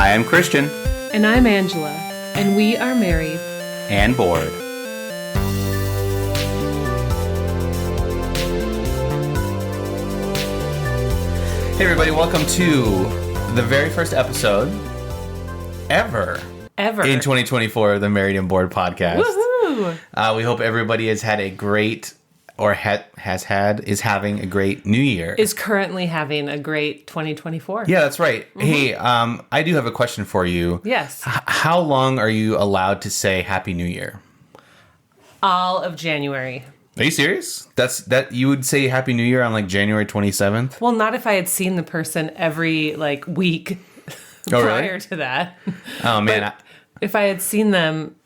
Hi, I'm Christian. And I'm Angela. And we are married. And bored. Hey everybody, welcome to the very first episode ever in 2024 of the Married and Bored podcast. Woohoo! We hope everybody has had a great, or is having a great new year. Is currently having a great 2024. Yeah, that's right. Mm-hmm. Hey, I do have a question for you. Yes. How long are you allowed to say Happy New Year? All of January. Are you serious? That you would say Happy New Year on like January 27th? Well, not if I had seen the person every week prior to that. Oh man. If I had seen them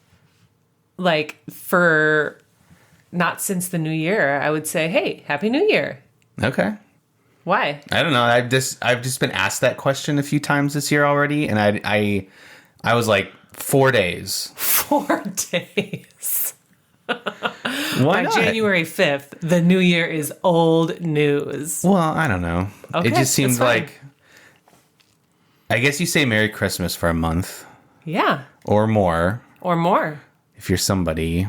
for not since the new year, I would say, "Hey, Happy New Year." Okay. Why? I don't know. I've just been asked that question a few times this year already, and I was like 4 days. 4 days. Why By not? January 5th, the new year is old news. Well, I don't know. Okay, it just seems that's fine. like, I guess you say Merry Christmas for a month. Yeah. Or more. Or more. If you're somebody.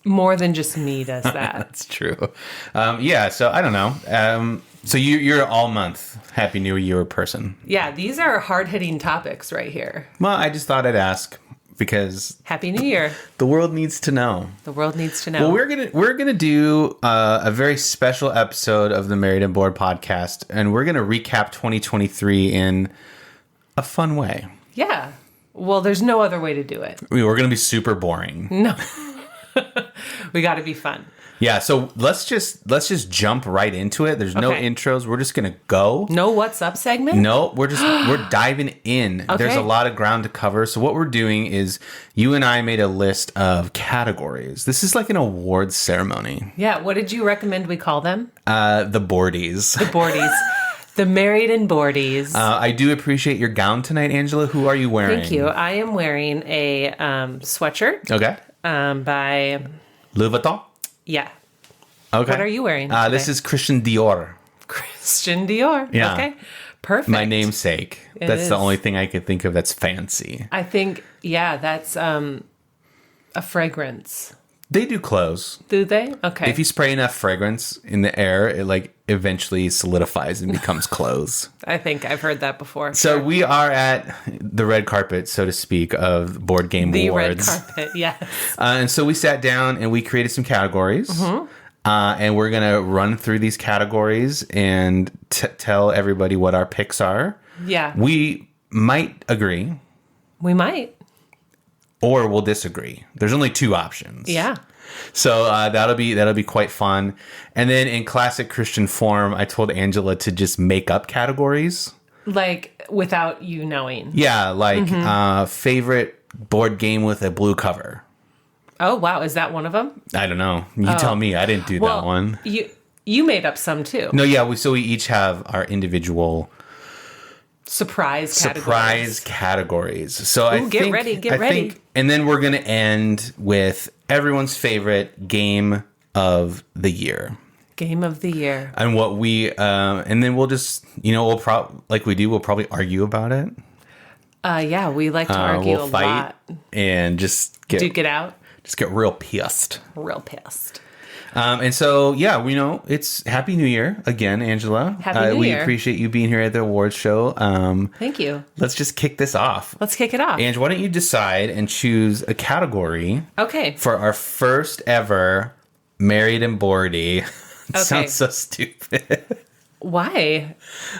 More than just me does that. That's true. Yeah, so I don't know. So you're an all month Happy New Year person. Yeah, these are hard-hitting topics right here. Well, I just thought I'd ask because Happy New Year. The world needs to know. The world needs to know. Well, we're gonna do a very special episode of the Married and Bored podcast, and we're gonna recap 2023 in a fun way. Yeah. Well, there's no other way to do it. We're gonna be super boring. No. We got to be fun. Yeah, so let's just jump right into it. There's no intros. We're just gonna go. No what's up segment? No, we're diving in. Okay. There's a lot of ground to cover. So what we're doing is you and I made a list of categories. This is like an awards ceremony. Yeah, what did you recommend we call them? The Boardies. The Boardies. The Married and Boardies. I do appreciate your gown tonight, Angela. Who are you wearing? Thank you. I am wearing a sweatshirt. Okay. By Louis Vuitton? Yeah. Okay. What are you wearing This is Christian Dior. Christian Dior. Yeah. Okay. Perfect. My namesake. That's the only thing I could think of that's fancy. I think, yeah, that's a fragrance. They do clothes. Do they? Okay. If you spray enough fragrance in the air, it eventually solidifies and becomes clothes. I think I've heard that before. So we are at the red carpet, so to speak, of Board Game Awards. The red carpet, yes. And so we sat down and we created some categories. Mm-hmm. And we're going to run through these categories and tell everybody what our picks are. Yeah. We might agree. We might. Or we'll disagree. There's only two options. Yeah. So that'll be quite fun. And then in classic Christian form, I told Angela to just make up categories. Without you knowing. Yeah, favorite board game with a blue cover. Oh, wow. Is that one of them? I don't know. You tell me. I didn't do that one. You made up some too. No, yeah. We each have our individual surprise categories. So get ready. And then we're going to end with everyone's favorite game of the year. Game of the year. And what we and then we'll just, we'll probably argue about it. Yeah, we like to argue we'll a fight lot. And just get duke it out. Just get real pissed. And so, yeah, it's Happy New Year again, Angela. Happy New Year. We appreciate you being here at the awards show. Thank you. Let's just kick this off. Let's kick it off. Ange, why don't you decide and choose a category for our first ever Married and Boardie. Sounds so stupid. Why?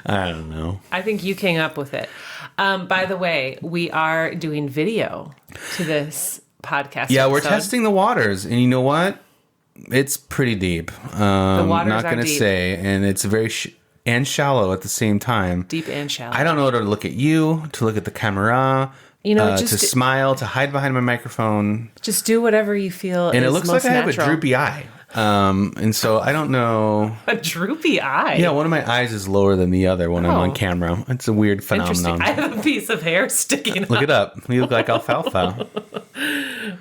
I don't know. I think you came up with it. By the way, we are doing video to this podcast. Yeah, episode. we're testing the waters. And you know what? It's pretty deep. The waters not going to say. And it's very and shallow at the same time. Deep and shallow. I don't know to look at you, to look at the camera, to smile, to hide behind my microphone. Just do whatever you feel and is it looks most like I natural. have a droopy eye. And so I don't know. A droopy eye? Yeah, one of my eyes is lower than the other when I'm on camera. It's a weird phenomenon. I have a piece of hair sticking up. Look it up. You look like alfalfa.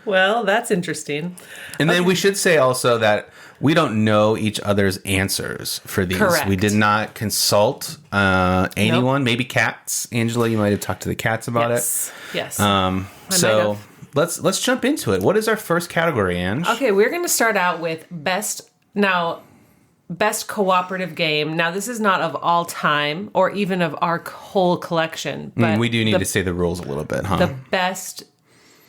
Well, that's interesting. And then we should say also that we don't know each other's answers for these. Correct. We did not consult anyone. Nope. Maybe cats. Angela, you might have talked to the cats about Yes. Yes. it. So let's jump into it. What is our first category, Ange? Okay, we're going to start out with best cooperative game. Now, this is not of all time or even of our whole collection, but We do need to say the rules a little bit, huh? the best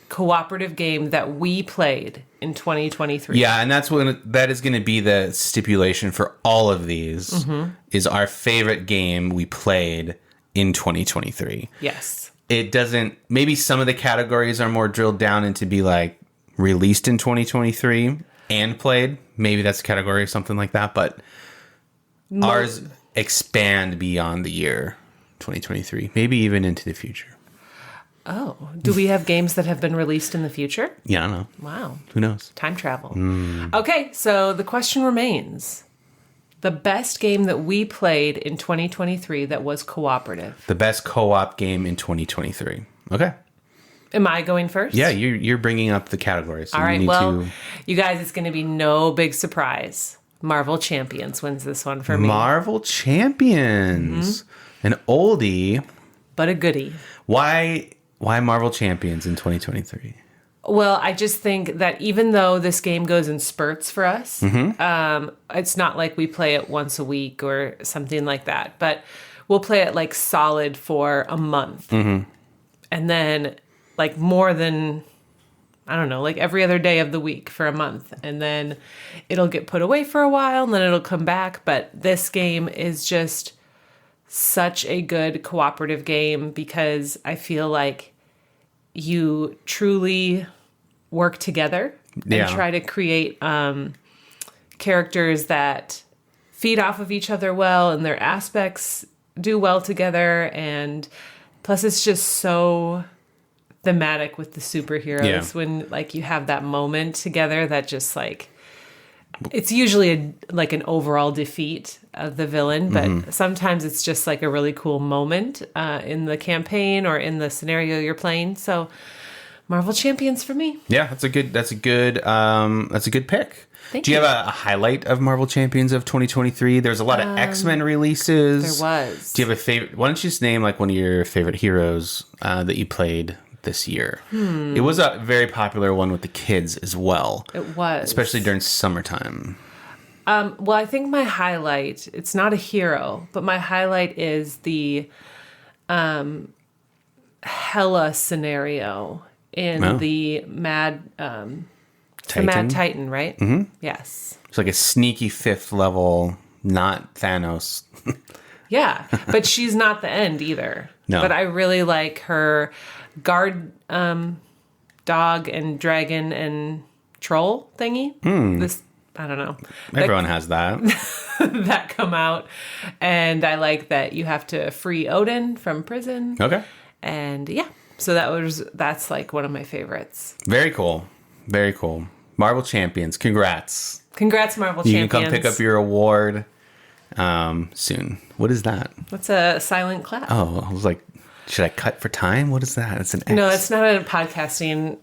cooperative game that we played in 2023. Yeah, and that is going to be the stipulation for all of these. Is our favorite game we played in 2023. Yes. It doesn't. Maybe some of the categories are more drilled down into be like released in 2023 and played. Maybe that's a category or something like that. But ours expand beyond the year 2023, maybe even into the future. Oh, do we have games that have been released in the future? Yeah, I don't know. Wow. Who knows? Time travel. Okay, so the question remains. The best game that we played in 2023 that was cooperative. The best co-op game in 2023. Okay. Am I going first? Yeah, you're bringing up the categories. So All right, you need you guys, it's going to be no big surprise. Marvel Champions wins this one for me. Marvel Champions. An oldie. But a goodie. Why Marvel Champions in 2023? Well, I just think that even though this game goes in spurts for us, it's not like we play it once a week or something like that. But we'll play it like solid for a month. And then like more than, I don't know, like every other day of the week for a month. And then it'll get put away for a while and then it'll come back. But this game is just such a good cooperative game because I feel like you truly work together and try to create characters that feed off of each other well and their aspects do well together. And plus it's just so thematic with the superheroes when like you have that moment together that just like, it's usually like an overall defeat of the villain, but sometimes it's just like a really cool moment in the campaign or in the scenario you're playing. So Marvel Champions for me. Yeah, that's a good pick. Thank Do you have a highlight of Marvel Champions of 2023? There's a lot of X-Men releases. There was. Do you have a favorite? Why don't you just name like one of your favorite heroes that you played this year? It was a very popular one with the kids as well. It was. Especially during summertime. Well, I think my highlight, it's not a hero, but my highlight is the Hela scenario in the Mad Titan, right? Mm-hmm. Yes. It's like a sneaky 5th level, not Thanos. Yeah, but she's not the end either. No. But I really like her guard dog and dragon and troll thingy. This, I don't know. Everyone has that. That come out. And I like that you have to free Odin from prison. Okay. And yeah, so that's like one of my favorites. Very cool. Very cool. Marvel Champions. Congrats. Congrats, Marvel Champions. You can come pick up your award soon. What is that? That's a silent clap. Oh, I was like, should I cut for time? What is that? It's an X. No, it's not a podcasting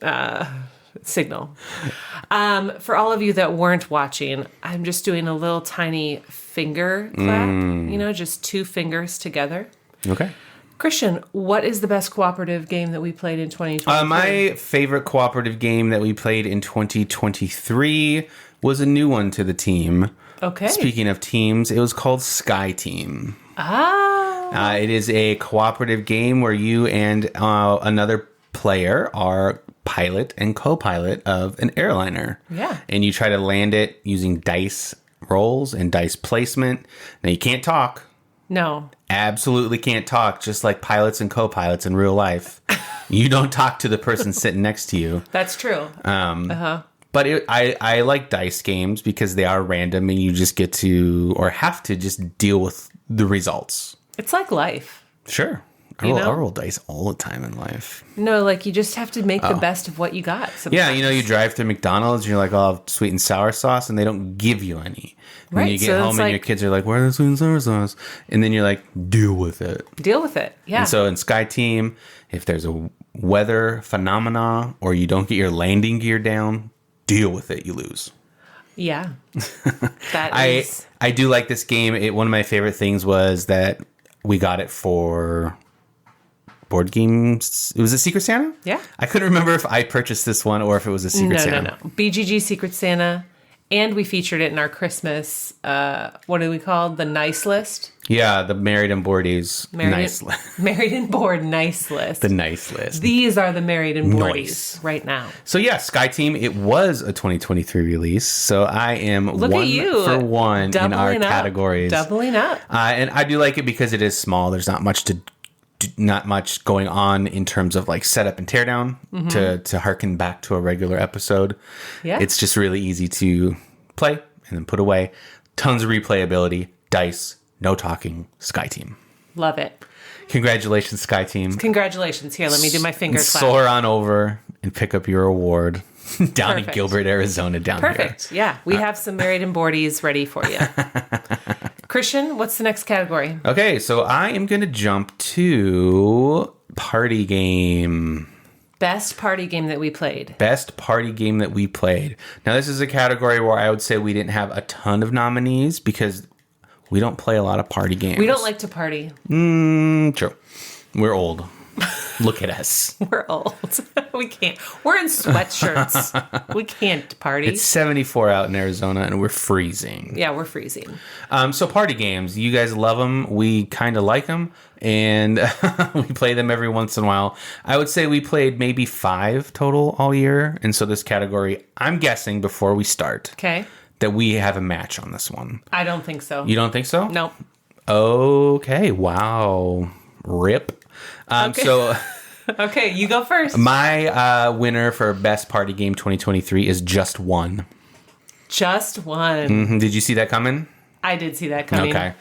signal. For all of you that weren't watching, I'm just doing a little tiny finger clap, just 2 fingers together. Okay. Christian, what is the best cooperative game that we played in 2023? My favorite cooperative game that we played in 2023 was a new one to the team. Okay. Speaking of teams, it was called Sky Team. It is a cooperative game where you and another player are pilot and co-pilot of an airliner. Yeah. And you try to land it using dice rolls and dice placement. Now, you can't talk. No. Absolutely can't talk, just like pilots and co-pilots in real life. You don't talk to the person sitting next to you. That's true. But I like dice games because they are random and you just get to, or have to just deal with the results. It's like life. Sure. I roll dice all the time in life. No, like you just have to make the best of what you got. Sometimes. Yeah, you drive to McDonald's and you're like, oh, I'll have sweet and sour sauce, and they don't give you any. When you get home and your kids are like, where's the sweet and sour sauce? And then you're like, deal with it. Deal with it, yeah. And so in Sky Team, if there's a weather phenomena or you don't get your landing gear down, deal with it, you lose. Yeah. That is... I do like this game. One of my favorite things was that we got it for board games. It was a Secret Santa? Yeah. I couldn't remember if I purchased this one or if it was a Secret Santa. No. BGG Secret Santa. And we featured it in our Christmas, what do we call it? The nice list? Yeah, the Married and Boardies nice list. Married and Board nice list. The nice list. These are the Married and Boardies Nice. right now. So yeah, Sky Team, it was a 2023 release. So I am Look one at you. for one in our Doubling up. categories. Doubling up. And I do like it because it is small. There's not much going on in terms of like setup and teardown to harken back to a regular episode. Yeah. It's just really easy to play and then put away. Tons of replayability, dice, no talking, Sky Team. Love it. Congratulations, Sky Team. Congratulations. Here, let me do my finger clap. Soar on over and pick up your award down in Perfect. Gilbert, Arizona down here. Perfect. Yeah. We have some Married and Boardies ready for you. Christian, what's the next category? Okay, so I am going to jump to party game. Best party game that we played. Best party game that we played. Now, this is a category where I would say we didn't have a ton of nominees because we don't play a lot of party games. We don't like to party. True. We're old. Look at us. We're old. We can't. We're in sweatshirts. We can't party. It's 74 out in Arizona and we're freezing. Yeah, we're freezing. So party games, you guys love them. We kind of like them, and we play them every once in a while. I would say we played maybe 5 total all year. And so this category, I'm guessing before we start, Okay. that we have a match on this one. I don't think so. You don't think so? Nope. Okay. Wow. Rip. Okay. So Okay, you go first. my winner for Best Party Game 2023 is Just One. Just one. Did you see that coming? I did see that coming. Okay.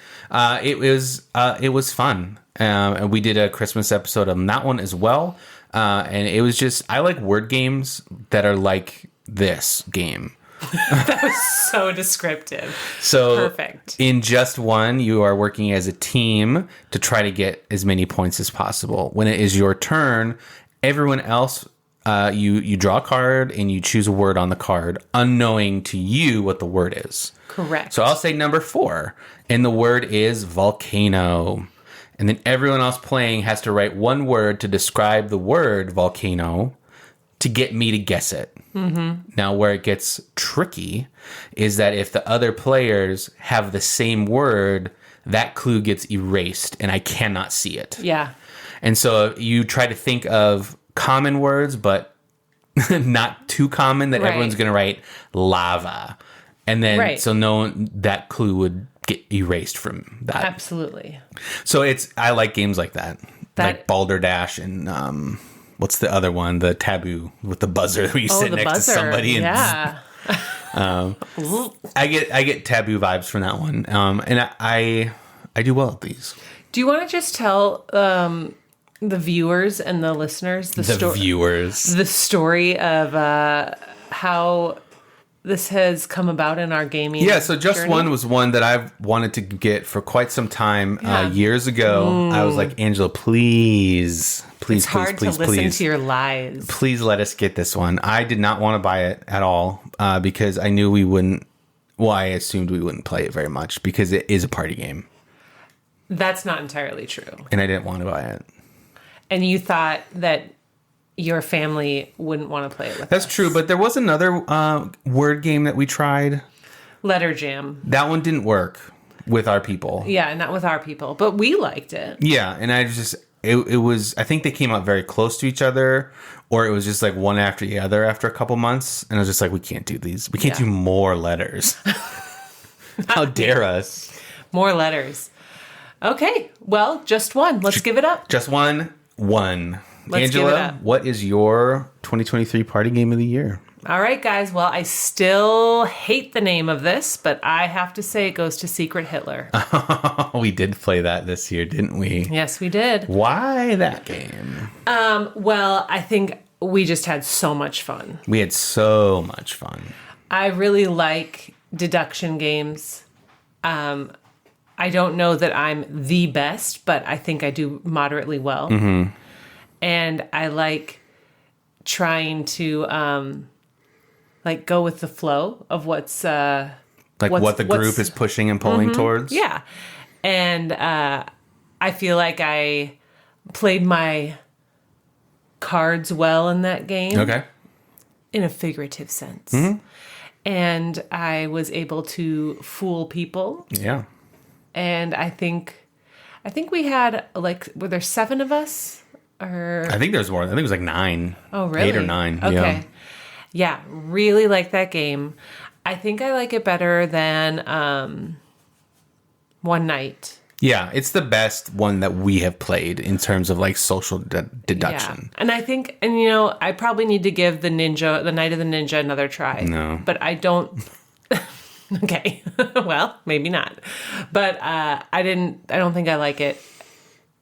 It was fun. And we did a Christmas episode on that one as well. And it was just, I like word games that are like this game. That was so descriptive. So Perfect. in Just One, you are working as a team to try to get as many points as possible. When it is your turn, everyone else, you draw a card and you choose a word on the card, unknowing to you what the word is. Correct. So I'll say number 4, and the word is volcano. And then everyone else playing has to write one word to describe the word volcano to get me to guess it. Now, where it gets tricky is that if the other players have the same word, that clue gets erased and I cannot see it. Yeah. And so you try to think of common words, but not too common that Right. everyone's going to write lava. And then, Right. so that clue would get erased from that. Absolutely. So I like games like that. Like Balderdash and, what's the other one? The Taboo with the buzzer where you sit the next buzzer. to somebody. And Yeah. I get Taboo vibes from that one. And I do well at these. Do you want to just tell the viewers and the listeners the story of how this has come about in our gaming? Yeah, so Just journey? One was one that I've wanted to get for quite some time. Yeah. Years ago, I was like, Angela, please, It's hard to listen to your lies. please let us get this one. I did not want to buy it at all because I knew we wouldn't. Well, I assumed we wouldn't play it very much because it is a party game. That's not entirely true. And I didn't want to buy it. And you thought that your family wouldn't want to play it with That's us. true, but there was another word game that we tried. Letter Jam. That one didn't work with our people. Yeah, not with our people, but we liked it. Yeah, and it was, I think they came out very close to each other, or it was just like one after the other after a couple months, and I was just like, we can't do these. We can't do more letters. How dare us? More letters. Okay, well, Just One. Let's give it up. Just one. Let's give it Angela, up. what is your 2023 party game of the year? All right, guys. Well, I still hate the name of this, but I have to say it goes to Secret Hitler. We did play that this year, didn't we? Yes, we did. Why that game? Well, I think we just had so much fun. We had so much fun. I really like deduction games. I don't know that I'm the best, but I think I do moderately well. And I like trying to like go with the flow of what's Like what the group is pushing and pulling towards. Yeah. And I feel like I played my cards well in that game. Okay. In a figurative sense. And I was able to fool people. Yeah. And I think we had, like, were there 7 of us? Or I think there's more. I think it was like 9. Oh, really? 8 or 9. Okay. Yeah, really like that game. I think I like it better than One Night. Yeah, it's the best one that we have played in terms of like social deduction. Yeah. And I think, and I probably need to give the Night of the Ninja another try. No. But I don't. Okay. Well, maybe not. But I don't think I like it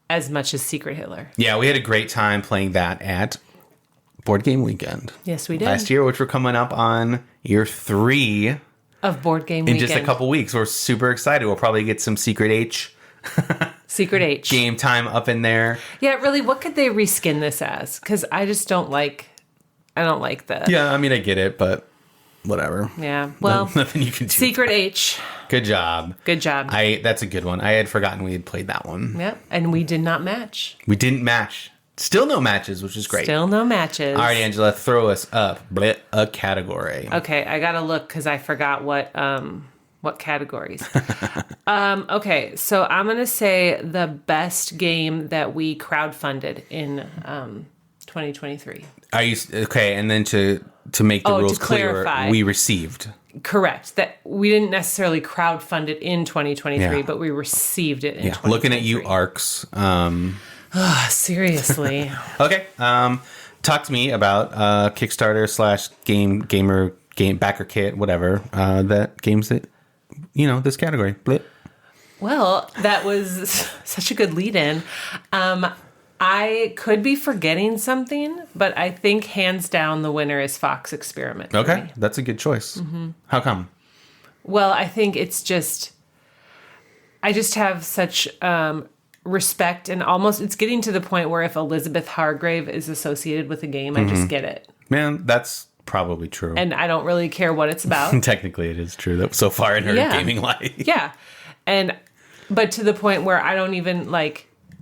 as much as Secret Hitler. Yeah, we had a great time playing that at Board Game Weekend. Yes, we did. Last year, which we're coming up on year 3 of Board Game in Weekend. just a couple weeks. We're super excited. We'll probably get some Secret H game time up in there. Yeah, really, what could they reskin this as? Because I just don't like the... Yeah, I mean, I get it, but whatever. Yeah, well, nothing you can do. Secret H. Good job. Good job. That's a good one. I had forgotten we had played that one. Yeah, and we did not match. We didn't match. Still no matches, which is great. Still no matches. All right, Angela, throw us up a category. Okay, I gotta look because I forgot what categories. Okay, so I'm gonna say the best game that we crowdfunded in 2023. Are you okay? And then to make the rules to clear, clarify. we received. Correct. That we didn't necessarily crowdfund it in 2023, Yeah. but we received it in 2023. Looking at you, ARCs. Seriously. Okay. Talk to me about Kickstarter / game backer kit, whatever. That games that this category. Blip. Well, that was such a good lead-in. I could be forgetting something, but I think hands down the winner is Fox Experiment. Okay, that's a good choice. Mm-hmm. How come? Well, I think it's just, I just have such respect, and almost it's getting to the point where if Elizabeth Hargrave is associated with a game, I just get it. Man, that's probably true. And I don't really care what it's about. Technically, it is true that so far in her gaming life. Yeah. But to the point where I don't even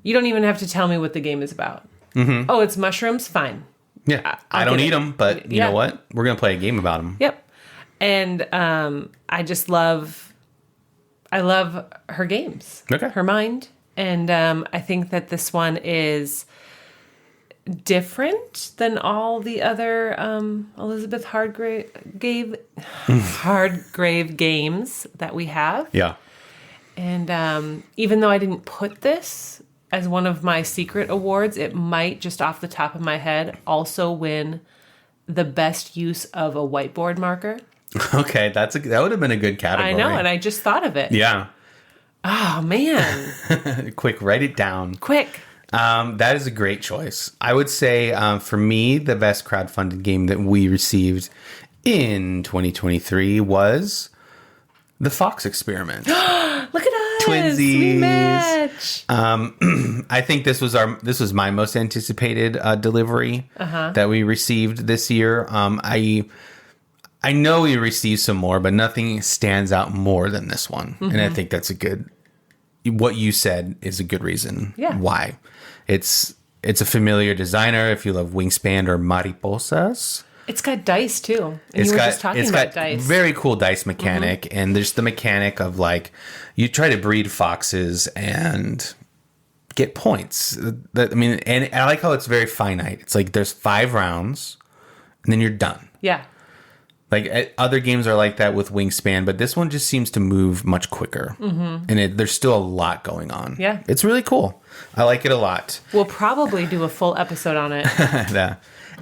you don't even have to tell me what the game is about. Mm-hmm. Oh, it's mushrooms? Fine. Yeah. I don't eat them, but you know what? We're going to play a game about them. Yep. And I just love her games. Okay. Her mind. And I think that this one is different than all the other Elizabeth Hargrave games that we have. Yeah. And even though I didn't put this as one of my secret awards, it might, just off the top of my head, also win the best use of a whiteboard marker. Okay, that would have been a good category. I know, and I just thought of it. Yeah. Oh, man. Quick, write it down. Quick. That is a great choice. I would say, for me, the best crowdfunded game that we received in 2023 was the Fox Experiment. Look at us. Twinsies. We match. I think this was my most anticipated delivery that we received this year. I know we received some more, but nothing stands out more than this one. Mm-hmm. And I think that's what you said is a good reason why. It's a familiar designer if you love Wingspan or Mariposas. It's got dice too. And you were just talking about dice. Very cool dice mechanic, and there's the mechanic of you try to breed foxes and get points. And I like how it's very finite. It's like there's 5 rounds, and then you're done. Yeah. Other games are like that with Wingspan, but this one just seems to move much quicker, and there's still a lot going on. Yeah, it's really cool. I like it a lot. We'll probably do a full episode on it. Yeah.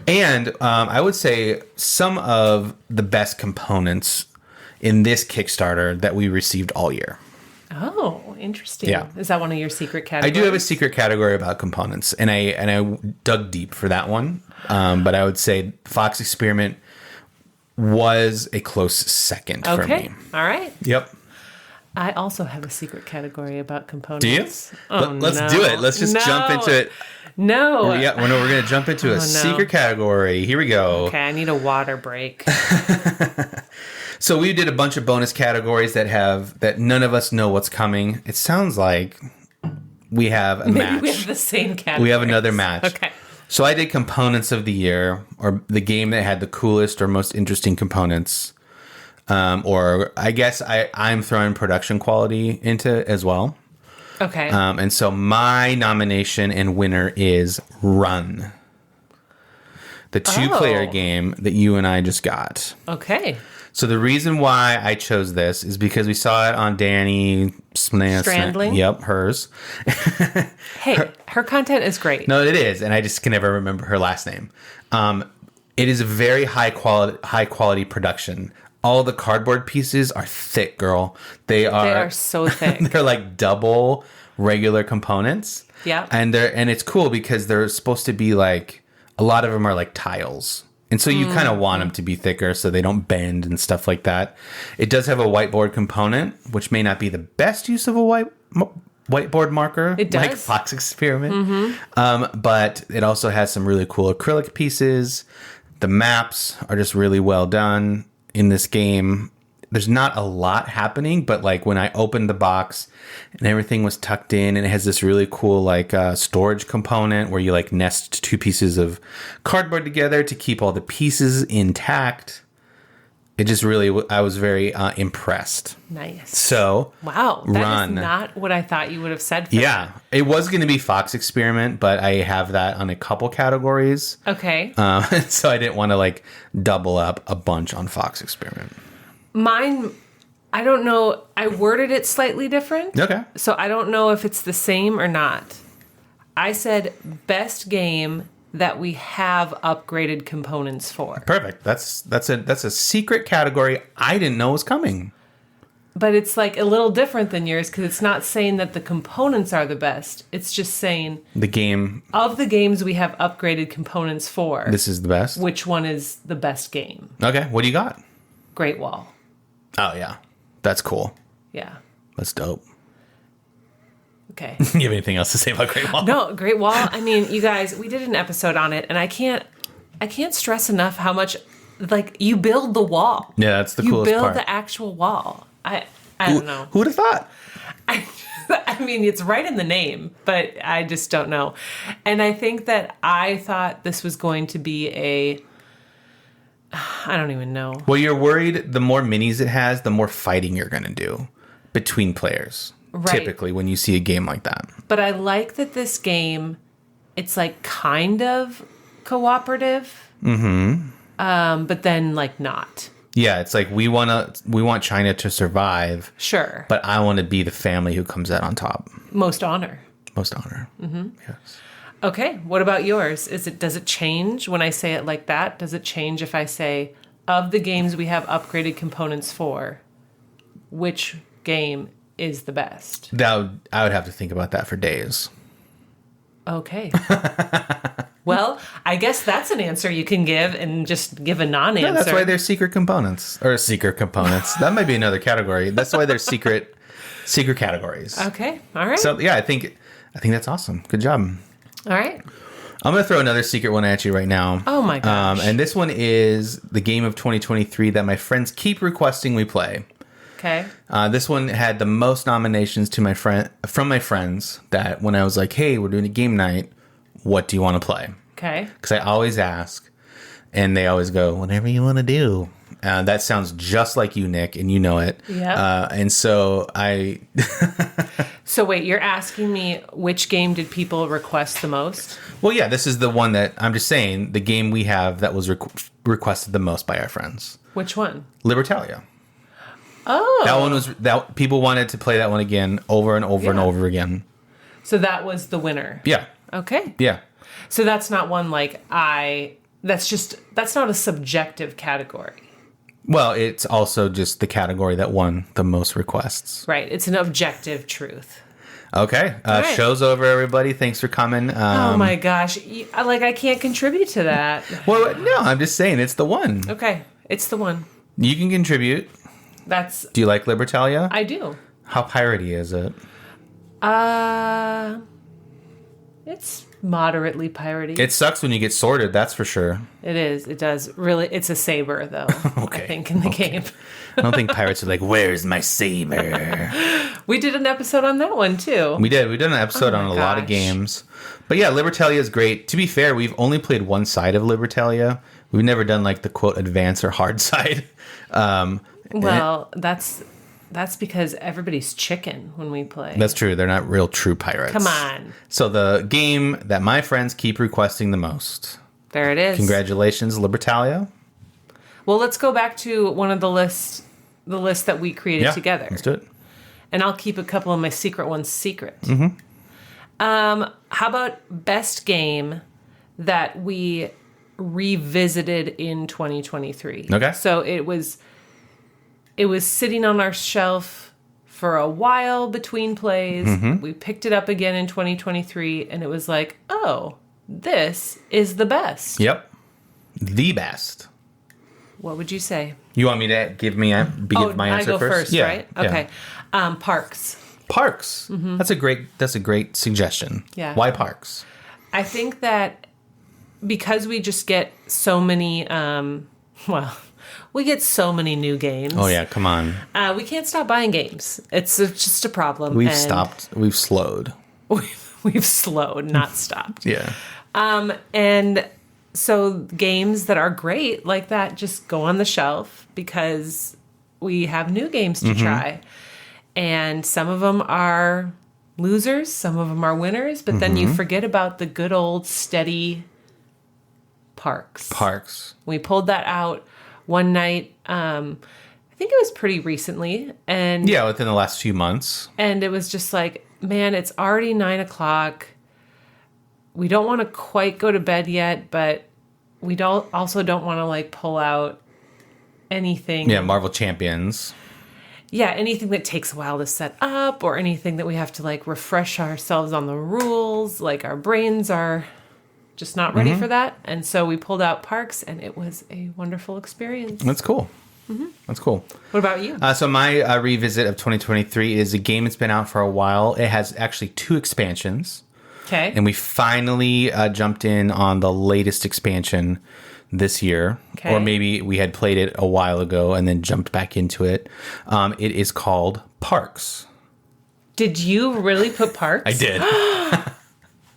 And I would say some of the best components in this Kickstarter that we received all year. Oh, interesting. Yeah. Is that one of your secret categories? I do have a secret category about components, and I dug deep for that one. But I would say Fox Experiment was a close second for me. All right. Yep. I also have a secret category about components. Do you? Oh, Let's do it. Let's just jump into it. No. Yeah, we're going to jump into a secret category. Here we go. Okay, I need a water break. So we did a bunch of bonus categories that none of us know what's coming. It sounds like we have a match. We have the same category. We have another match. Okay. So I did components of the year, or the game that had the coolest or most interesting components. Or I guess I'm throwing production quality into it as well. Okay. And so my nomination and winner is Run. The 2-player game that you and I just got. Okay. So the reason why I chose this is because we saw it on Danny Strandling? Yep, hers. Hey, her content is great. No, it is, and I just can never remember her last name. It is a very high quality production. All the cardboard pieces are thick, girl. They are so thick. They're like double regular components. Yeah. And it's cool because they're supposed to be like, a lot of them are like tiles. And so you kind of want them to be thicker so they don't bend and stuff like that. It does have a whiteboard component, which may not be the best use of a whiteboard marker. It does. Like Fox Experiment. But it also has some really cool acrylic pieces. The maps are just really well done in this game. There's not a lot happening, but like when I opened the box and everything was tucked in, and it has this really cool like storage component where you like nest 2 pieces of cardboard together to keep all the pieces intact. It just really, I was very impressed. Nice. So, wow, that Run. is not what I thought you would have said. Yeah, it was going to be Fox Experiment, but I have that on a couple categories. Okay. So I didn't want to like double up a bunch on Fox Experiment. Mine, I don't know. I worded it slightly different. Okay. So I don't know if it's the same or not. I said best game that we have upgraded components for. Perfect. That's a secret category I didn't know was coming. But it's like a little different than yours because it's not saying that the components are the best. It's just saying The game. of the games we have upgraded components for, This is the best. which one is the best game? Okay. What do you got? Great Wall. Oh yeah, that's cool. Yeah. That's dope. Okay. You have anything else to say about Great Wall? No, Great Wall. I mean, you guys, we did an episode on it, and I can't stress enough how much like you build the wall. Yeah, that's the you coolest build part. the actual wall. I don't know. Who would have thought? I mean, it's right in the name, but I just don't know. And I think that I thought this was going to be I don't even know. Well, you're worried the more minis it has, the more fighting you're going to do between players. Right. Typically, when you see a game like that. But I like that this game, it's like kind of cooperative. Mm-hmm. But then like not. Yeah, it's like we want China to survive. Sure. But I want to be the family who comes out on top. Most honor. Most honor. Mm-hmm. Yes. Okay, what about yours? Does it change when I say it like that? Does it change if I say, of the games we have upgraded components for, which game is the best? I would have to think about that for days. Okay. Well, I guess that's an answer you can give and just give a non-answer. No, that's why they're secret components. Or secret components. That might be another category. That's why they're secret categories. Okay, all right. So yeah, I think that's awesome. Good job. All right. I'm going to throw another secret one at you right now. Oh my gosh. And this one is the game of 2023 that my friends keep requesting we play. Okay. This one had the most nominations from my friends that when I was like, hey, we're doing a game night, what do you want to play? Okay. Because I always ask, and they always go, whatever you want to do. That sounds just like you, Nick, and you know it. Yeah. And so So wait, you're asking me which game did people request the most? Well, yeah, this is the one that I'm just saying, the game we have that was requested the most by our friends. Which one? Libertalia. Oh. That one was that people wanted to play that one again over and over and over again. So that was the winner. Yeah. Okay. Yeah. So that's not one that's not a subjective category. Well, it's also just the category that won the most requests. Right. It's an objective truth. Okay. right. Show's over, everybody. Thanks for coming. Oh my gosh. I can't contribute to that. Well, no, I'm just saying it's the one. Okay. It's the one. You can contribute. Do you like Libertalia? I do. How piratey is it? It's moderately piratey. It sucks when you get sorted, that's for sure. It is. It does. Really, it's a saber, though, Okay. I think, in the game. I don't think pirates are like, where's my saber? We did an episode on that one, too. We did. We did an episode on a lot of games. But yeah, Libertalia is great. To be fair, we've only played one side of Libertalia. We've never done like the quote advanced or hard side. Well, that's because everybody's chicken when we play. That's true. They're not real true pirates. Come on. So the game that my friends keep requesting the most. There it is. Congratulations, Libertalia. Well, let's go back to one of the list that we created together. Let's do it. And I'll keep a couple of my secret ones secret. Mm-hmm. How about best game that we revisited in 2023? Okay. So it was sitting on our shelf for a while between plays. Mm-hmm. We picked it up again in 2023, and it was like, oh, this is the best. Yep. The best. What would you say? You want me to give my answer I go first, Yeah. right? Okay. Yeah. Parks. Parks. Mm-hmm. That's a great suggestion. Yeah. Why Parks? I think that because we just get so many, we get so many new games. Oh yeah, come on. We can't stop buying games. It's just a problem. We've slowed. We've slowed, not stopped. Yeah. And so games that are great like that just go on the shelf because we have new games to try. And some of them are losers, some of them are winners, but then you forget about the good old steady Parks. We pulled that out one night. I think it was pretty recently. And yeah, within the last few months. And it was just like, man, it's already 9:00. We don't want to quite go to bed yet, but we also don't want to like pull out anything. Yeah, Marvel Champions. Yeah, anything that takes a while to set up or anything that we have to like refresh ourselves on the rules. Like our brains are just not ready for that. And so we pulled out Parks and it was a wonderful experience. That's cool. That's cool. What about you? So my revisit of 2023 is a game that's been out for a while. It has actually 2 expansions. Okay. And we finally jumped in on the latest expansion this year. Okay. Or maybe we had played it a while ago and then jumped back into it. It is called Parks. Did you really put Parks? I did.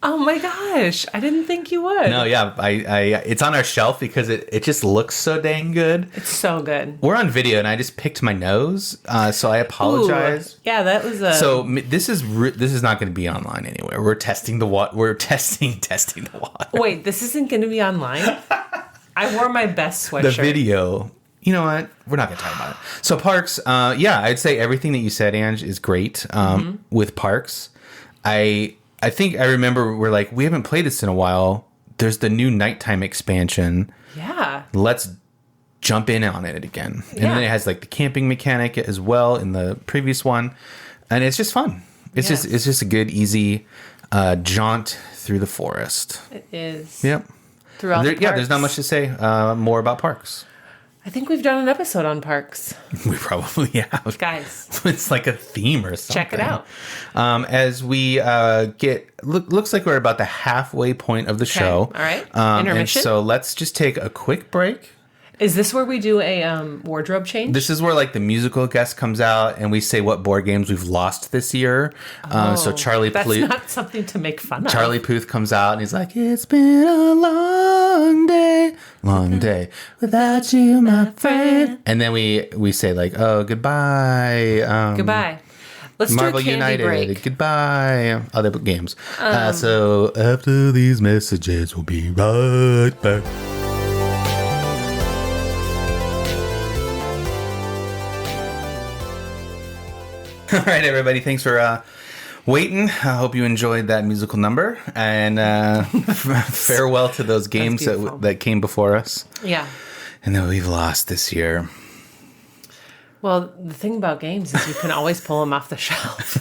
Oh my gosh. I didn't think you would. No, yeah. I it's on our shelf because it just looks so dang good. It's so good. We're on video and I just picked my nose. So I apologize. Ooh, yeah, that was a... So this is not going to be online anywhere. We're testing the water. We're testing the water. Wait, this isn't going to be online? I wore my best sweatshirt. The video. You know what? We're not going to talk about it. So Parks, I'd say everything that you said, Ange, is great with Parks. I think I remember we're like, we haven't played this in a while. There's the new nighttime expansion. Yeah. Let's jump in on it again. And then it has like the camping mechanic as well in the previous one. And it's just fun. It's just a good, easy jaunt through the forest. It is. Yep. Throughout the parks. Yeah, there's not much to say more about Parks. I think we've done an episode on Parks. We probably have. Guys. It's like a theme or something. Check it out. As we looks like we're about the halfway point of the show. All right. Intermission. So let's just take a quick break. Is this where we do a wardrobe change? This is where like the musical guest comes out and we say what board games we've lost this year. So that's not something to make fun of. Charlie Puth comes out and he's like, "It's been a long day without you, my friend." And then we say like, "Oh, goodbye, goodbye." Let's Marvel do a candy United, break. Goodbye, other games." So after these messages, we'll be right back. All right, everybody. Thanks for waiting. I hope you enjoyed that musical number. And farewell to those games that came before us. Yeah. And that we've lost this year. Well, the thing about games is you can always pull them off the shelf.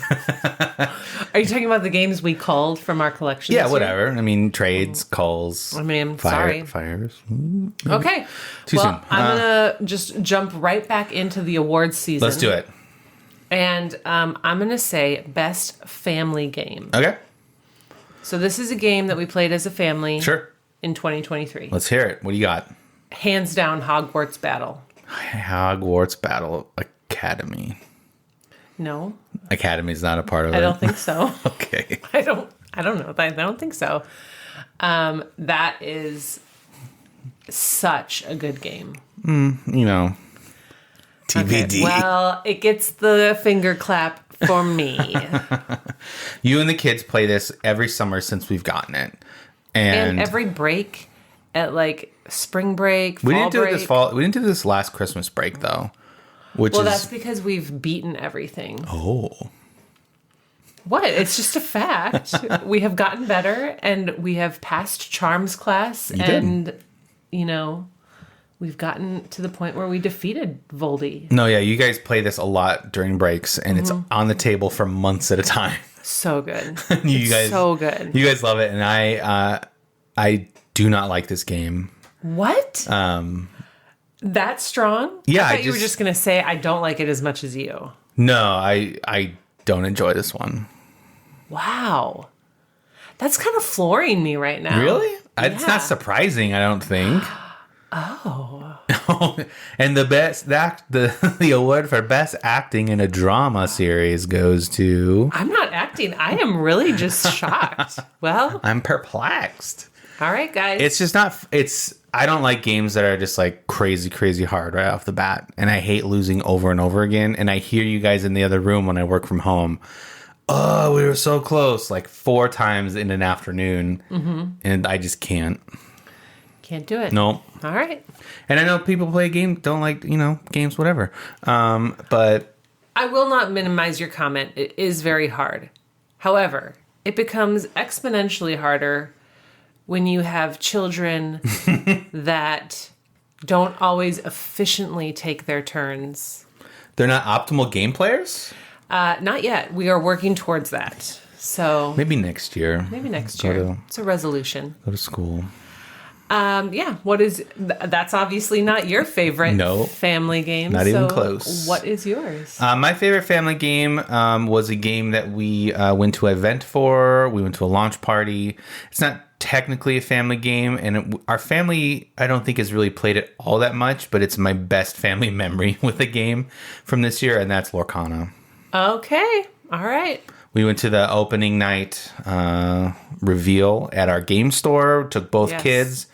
Are you talking about the games we culled from our collection? Yeah, whatever. I mean, trades, culls. I mean, sorry. Fires. Okay. Too soon. I'm going to just jump right back into the awards season. Let's do it. And I'm going to say best family game. Okay. So this is a game that we played as a family Sure. in 2023. Let's hear it. What do you got? Hands down, Hogwarts Battle. Hogwarts Battle Academy. No. Academy's not a part of it. I don't think so. Okay. I don't know. I don't think so. That is such a good game. TBD. Okay. Well, it gets the finger clap for me. You and the kids play this every summer since we've gotten it. And every break at like spring break, fall we didn't do break. it this fall. We didn't do this last Christmas break though. That's because we've beaten everything. Oh. What? It's just a fact. We have gotten better and we have passed charms class we've gotten to the point where we defeated Boardie. No, yeah, you guys play this a lot during breaks and it's on the table for months at a time. So good. So good. You guys love it and I do not like this game. What? That strong? Yeah, I thought you were just going to say I don't like it as much as you. No, I don't enjoy this one. Wow. That's kind of flooring me right now. Really? Yeah. It's not surprising, I don't think. Oh. And the award for best acting in a drama series goes to... I'm not acting. I am really just shocked. Well, I'm perplexed. All right, guys. It's just not... I don't like games that are just like crazy, crazy hard right off the bat. And I hate losing over and over again. And I hear you guys in the other room when I work from home. Oh, we were so close. Like 4 times in an afternoon. Mm-hmm. And I just can't. Can't do it. Nope. All right. And I know people play games, don't like, games, whatever. But I will not minimize your comment. It is very hard. However, it becomes exponentially harder when you have children that don't always efficiently take their turns. They're not optimal game players? Not yet. We are working towards that. So Maybe next year. It's a resolution. Go to school. Yeah. That's obviously not your favorite family game. Not even close. What is yours? My favorite family game was a game that we went to an event for. We went to a launch party. It's not technically a family game, and our family, I don't think, has really played it all that much, but it's my best family memory with a game from this year, and that's Lorcana. Okay. All right. We went to the opening night reveal at our game store, took both kids,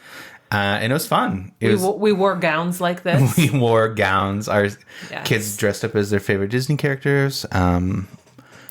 and it was fun. We wore gowns like this. We wore gowns. Our kids dressed up as their favorite Disney characters.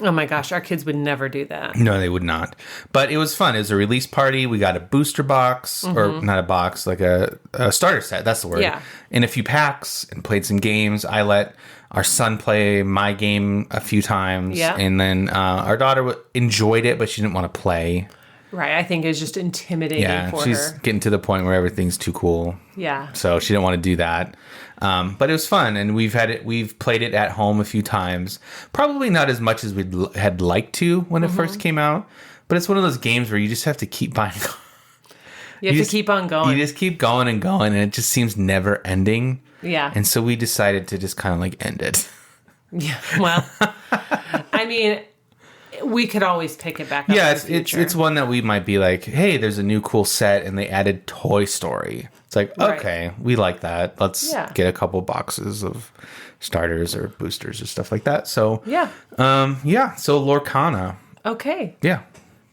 Oh my gosh, our kids would never do that. No, they would not. But it was fun. It was a release party. We got a booster box, or not a box, like a starter set. That's the word. Yeah. And a few packs, and played some games. I let our son play my game a few times. Yeah. And then our daughter enjoyed it, but she didn't want to play. Right. I think it was just intimidating for her. She's getting to the point where everything's too cool. Yeah. So she didn't want to do that. But it was fun, and we've played it at home a few times. Probably not as much as we had liked to when it first came out, but it's one of those games where you just have to keep buying. You have to keep on going. You just keep going, and it just seems never ending. Yeah. And so we decided to just kind of like end it. Yeah. Well, I mean, we could always pick it back up. Yeah, in the future. it's one that we might be like, hey, there's a new cool set, and they added Toy Story. It's like, okay, we like that. Let's get a couple boxes of starters or boosters or stuff like that. So yeah. So Lorcana. Okay. Yeah.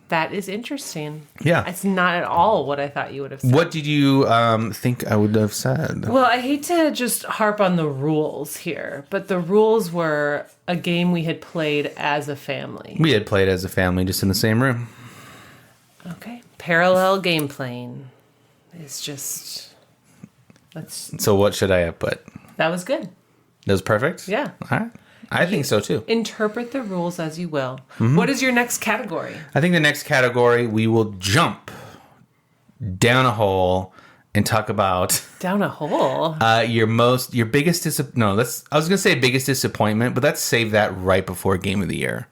That is interesting. Yeah. It's not at all what I thought you would have said. What did you think I would have said? Well, I hate to just harp on the rules here, but the rules were a game we had played as a family. We had played as a family just in the same room. Okay. Parallel game playing is just... So what should I have put? That was good. That was perfect? Yeah. All right. I think so too. Interpret the rules as you will. Mm-hmm. What is your next category? I think the next category, we will jump down a hole and talk about down a hole. Your biggest I was gonna say biggest disappointment, but let's save that right before Game of the Year.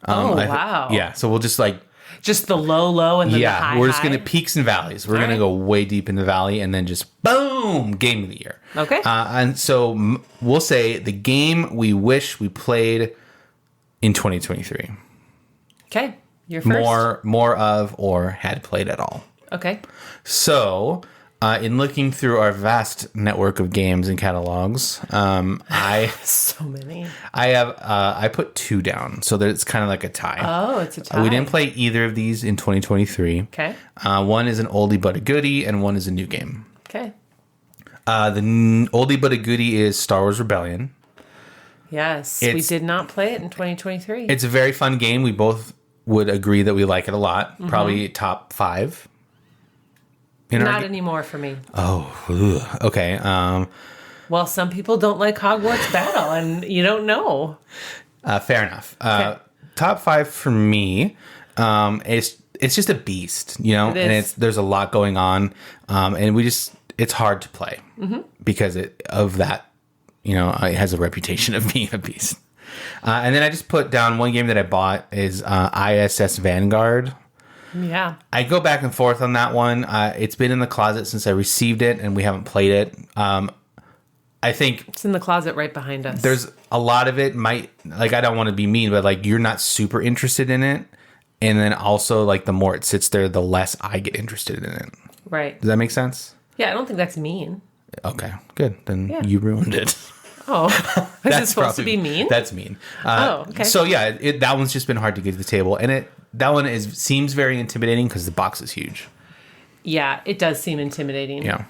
Wow. Yeah. So we'll just like Just the low, and then the high. We're just going to peaks and valleys. We're going to go way deep in the valley and then just boom, game of the year. Okay. And so we'll say the game we wish we played in 2023. Okay. You're first. More of or had played at all. Okay. So, in looking through our vast network of games and catalogs, so many. I put 2 down, so that it's kind of like a tie. Oh, it's a tie. We didn't play either of these in 2023. Okay. One is an oldie but a goodie, and one is a new game. Okay. The oldie but a goodie is Star Wars Rebellion. Yes, we did not play it in 2023. It's a very fun game. We both would agree that we like it a lot. Mm-hmm. Probably top 5. Not anymore for me. Oh, okay. Well, some people don't like Hogwarts Battle, and you don't know. Fair enough. Okay. Top 5 for me. It's just a beast, and there's a lot going on, and it's hard to play because of that. It has a reputation of being a beast. And then I just put down one game that I bought is ISS Vanguard. Yeah. I go back and forth on that one. It's been in the closet since I received it, and we haven't played it. I think it's in the closet right behind us. There's a lot of it I don't want to be mean, but you're not super interested in it. And then also the more it sits there, the less I get interested in it. Right. Does that make sense? Yeah, I don't think that's mean. Okay, good. Then you ruined it. Oh, is it supposed to be mean? That's mean. Okay. So yeah, that one's just been hard to get to the table, and that one seems very intimidating because the box is huge. Yeah, it does seem intimidating. Yeah.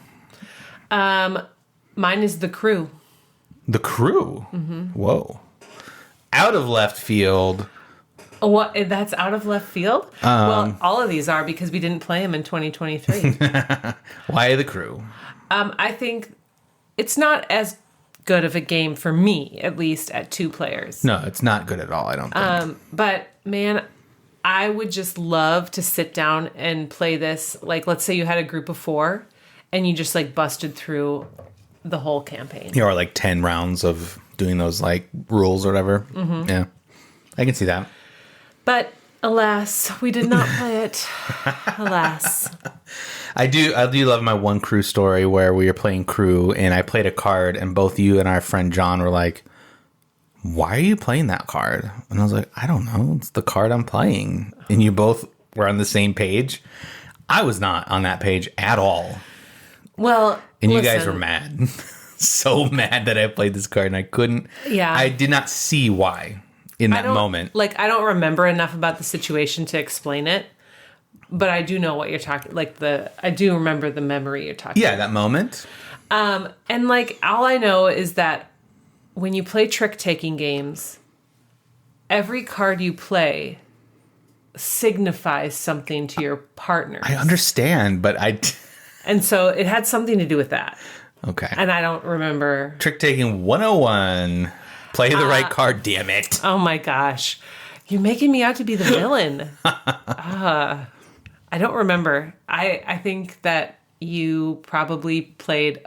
Mine is The Crew. The Crew. Mm-hmm. Whoa. Out of left field. What? That's out of left field? Well, all of these are because we didn't play them in 2023. Why The Crew? I think it's not as good of a game for me, at least at 2 players. No, it's not good at all, I don't think. But man, I would just love to sit down and play this. Let's say you had a group of 4 and you just busted through the whole campaign. Or 10 rounds of doing those rules or whatever. Mm-hmm. Yeah. I can see that. But alas, we did not play it. Alas. I do love my one Crew story where we were playing Crew and I played a card and both you and our friend John were like, why are you playing that card? And I was like, I don't know. It's the card I'm playing. And you both were on the same page. I was not on that page at all. Well, and you guys were mad. So mad that I played this card and I couldn't. Yeah. I did not see why in that moment. I don't remember enough about the situation to explain it. But I do know what you're talking. I do remember the memory you're talking. Yeah, that moment. And all I know is that when you play trick-taking games, every card you play signifies something to your partner. I understand, but and so it had something to do with that. Okay. And I don't remember. Trick-taking 101. Play the right card, damn it. Oh my gosh. You're making me out to be the villain. I don't remember. I think that you probably played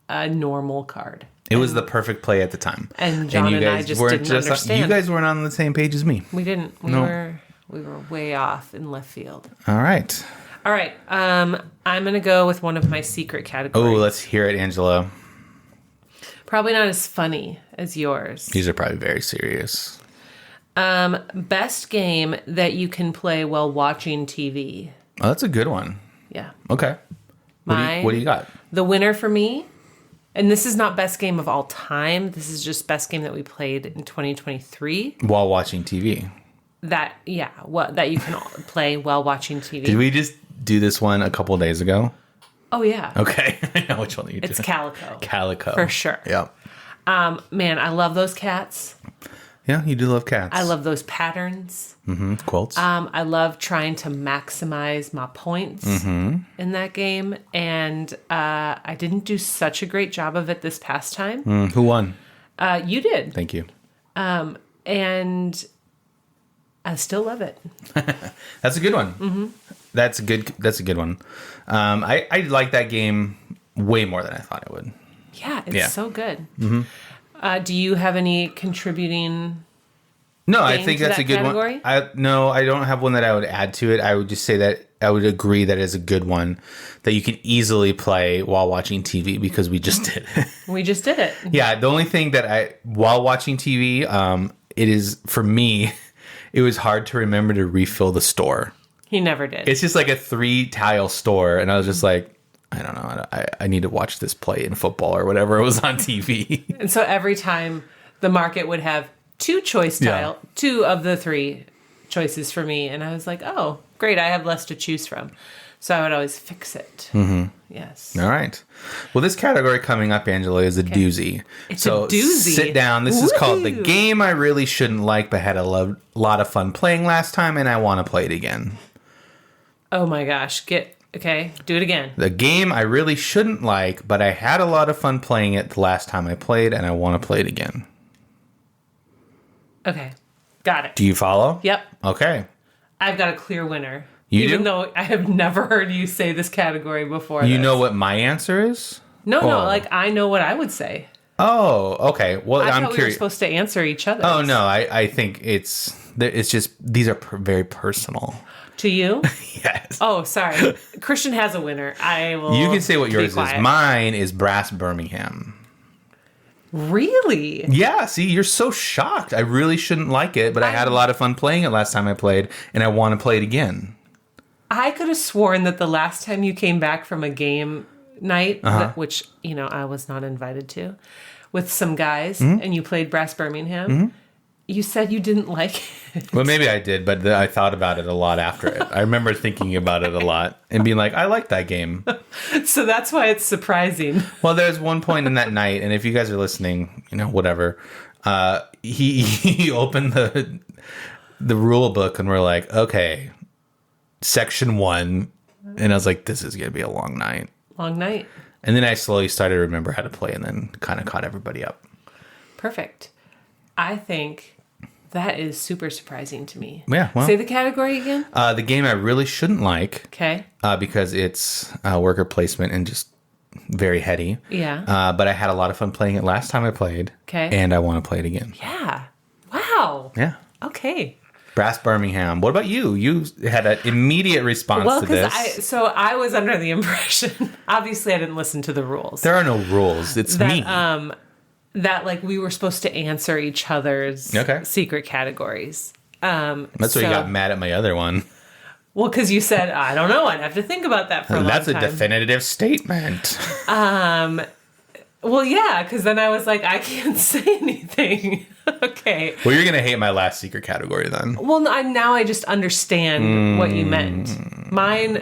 a normal card. It was the perfect play at the time. And John and I just didn't understand. You guys weren't on the same page as me. We didn't. We were way off in left field. All right. I'm going to go with one of my secret categories. Oh, let's hear it, Angela. Probably not as funny as yours. These are probably very serious. Best game that you can play while watching TV. Oh, that's a good one. Yeah. Okay. What do you got? The winner for me, and this is not best game of all time. This is just best game that we played in 2023. While watching TV. That you can play while watching TV. Did we just do this one a couple of days ago? Oh, yeah. Okay. I know which one you did. It's Calico. Calico. For sure. Yep. Man, I love those cats. Yeah, you do love cats. I love those patterns. Mm-hmm. Quilts. I love trying to maximize my points in that game. And I didn't do such a great job of it this past time. Who won? You did. Thank you. And I still love it. That's a good one. Mm-hmm. That's a good one. I like that game way more than I thought I would. Yeah, it's so good. Mm-hmm. Do you have any contributing No, I think that's a good category? one. No, I don't have one that I would add to it. I would just say that I would agree that is a good one that you can easily play while watching TV because we just did it. We just did it. Yeah, the only thing that while watching TV, it is, for me, it was hard to remember to refill the store. He never did. It's just like a 3-tile store, and I was just like, I don't know, I need to watch this play in football or whatever it was on TV. And so every time the market would have two of the 3 choices for me, and I was like, oh, great, I have less to choose from. So I would always fix it. Mm-hmm. Yes. All right. Well, this category coming up, Angela, is a doozy. It's a doozy. Sit down. This is called The Game I Really Shouldn't Like but had a lot of fun playing last time, and I want to play it again. Oh my gosh. Okay, do it again. The game I really shouldn't like, but I had a lot of fun playing it the last time I played, and I want to play it again. Okay, got it. Do you follow? Yep. Okay. I've got a clear winner. Even though I have never heard you say this category before. You know what my answer is? No, like I know what I would say. Oh, okay. Well, I I'm thought we were curious. supposed to answer each other. Oh, no, I think it's just, these are very personal. To you? Yes. Oh, sorry. Christian has a winner. I will. You can say what yours is. Quiet. Mine is Brass Birmingham. Really? Yeah, see, you're so shocked. I really shouldn't like it, but I had a lot of fun playing it last time I played, and I want to play it again. I could have sworn that the last time you came back from a game night, which, I was not invited to, with some guys, and you played Brass Birmingham, you said you didn't like it. Well, maybe I did, but I thought about it a lot after it. I remember thinking about it a lot and being like, I like that game. So that's why it's surprising. Well, there's one point in that night, and if you guys are listening, whatever, he opened the rule book, and we're like, okay, section 1, and I was like, this is going to be a long night. Long night. And then I slowly started to remember how to play, and then kind of caught everybody up. Perfect. I think that is super surprising to me. Yeah, well. Say the category again. The game I really shouldn't like. Okay. Because it's worker placement and just very heady. Yeah. But I had a lot of fun playing it last time I played. Okay. And I want to play it again. Yeah. Wow. Yeah. Okay. Brass Birmingham. What about you? You had an immediate response to this. I was under the impression, obviously I didn't listen to the rules. There are no rules. It's me. That like we were supposed to answer each other's secret categories. That's why you got mad at my other one. Well, because you said, I don't know, I'd have to think about that for a long time. That's a definitive statement. Well, yeah, because then I was like, I can't say anything. Okay. Well, you're going to hate my last secret category then. Well, now I just understand what you meant. Mine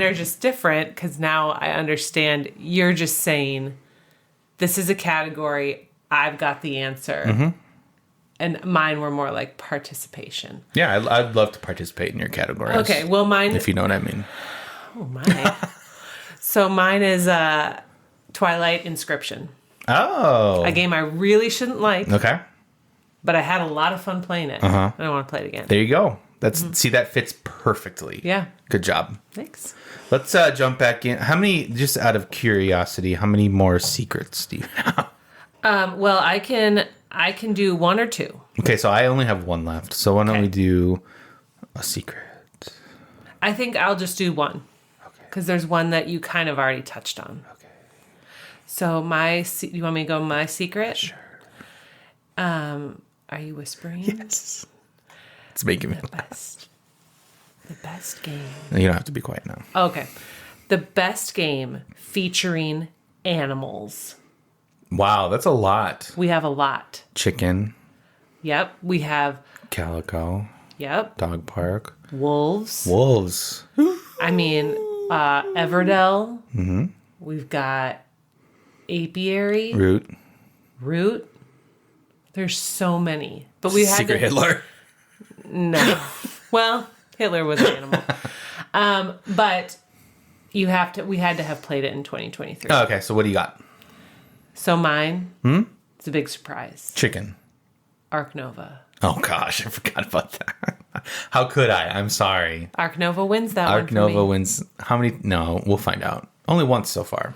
are just different because now I understand you're just saying, this is a category, I've got the answer. Mm-hmm. And mine were more like participation. Yeah, I'd love to participate in your categories. Okay, well, mine... If you know what I mean. Oh, my. So mine is Twilight Inscription. Oh. A game I really shouldn't like. Okay. But I had a lot of fun playing it. And I want to play it again. There you go. See, that fits perfectly. Yeah. Good job. Thanks. Let's jump back in. How many, just out of curiosity, how many more secrets do you have? Well, I can do 1 or 2. Okay, so I only have 1 left. So why don't we do a secret? I think I'll just do 1. Okay. Because there's one that you kind of already touched on. Okay. So you want me to go my secret? Sure. Are you whispering? Yes. It's making me laugh. The best game. You don't have to be quiet now. Okay. The best game featuring animals. Wow, that's a lot. We have a lot. Chicken. Yep. We have... Calico. Yep. Dog park. Wolves. I mean, Everdell. Mm-hmm. We've got apiary. Root. There's so many. But we had Secret Hitler. No. Well, Hitler was an animal. But we had to have played it in 2023. Oh, okay, so what do you got? So mine, it's a big surprise. Chicken. Ark Nova. Oh gosh, I forgot about that. How could I? I'm sorry. Ark Nova wins that one. Ark Nova wins. How many? No, we'll find out. Only once so far.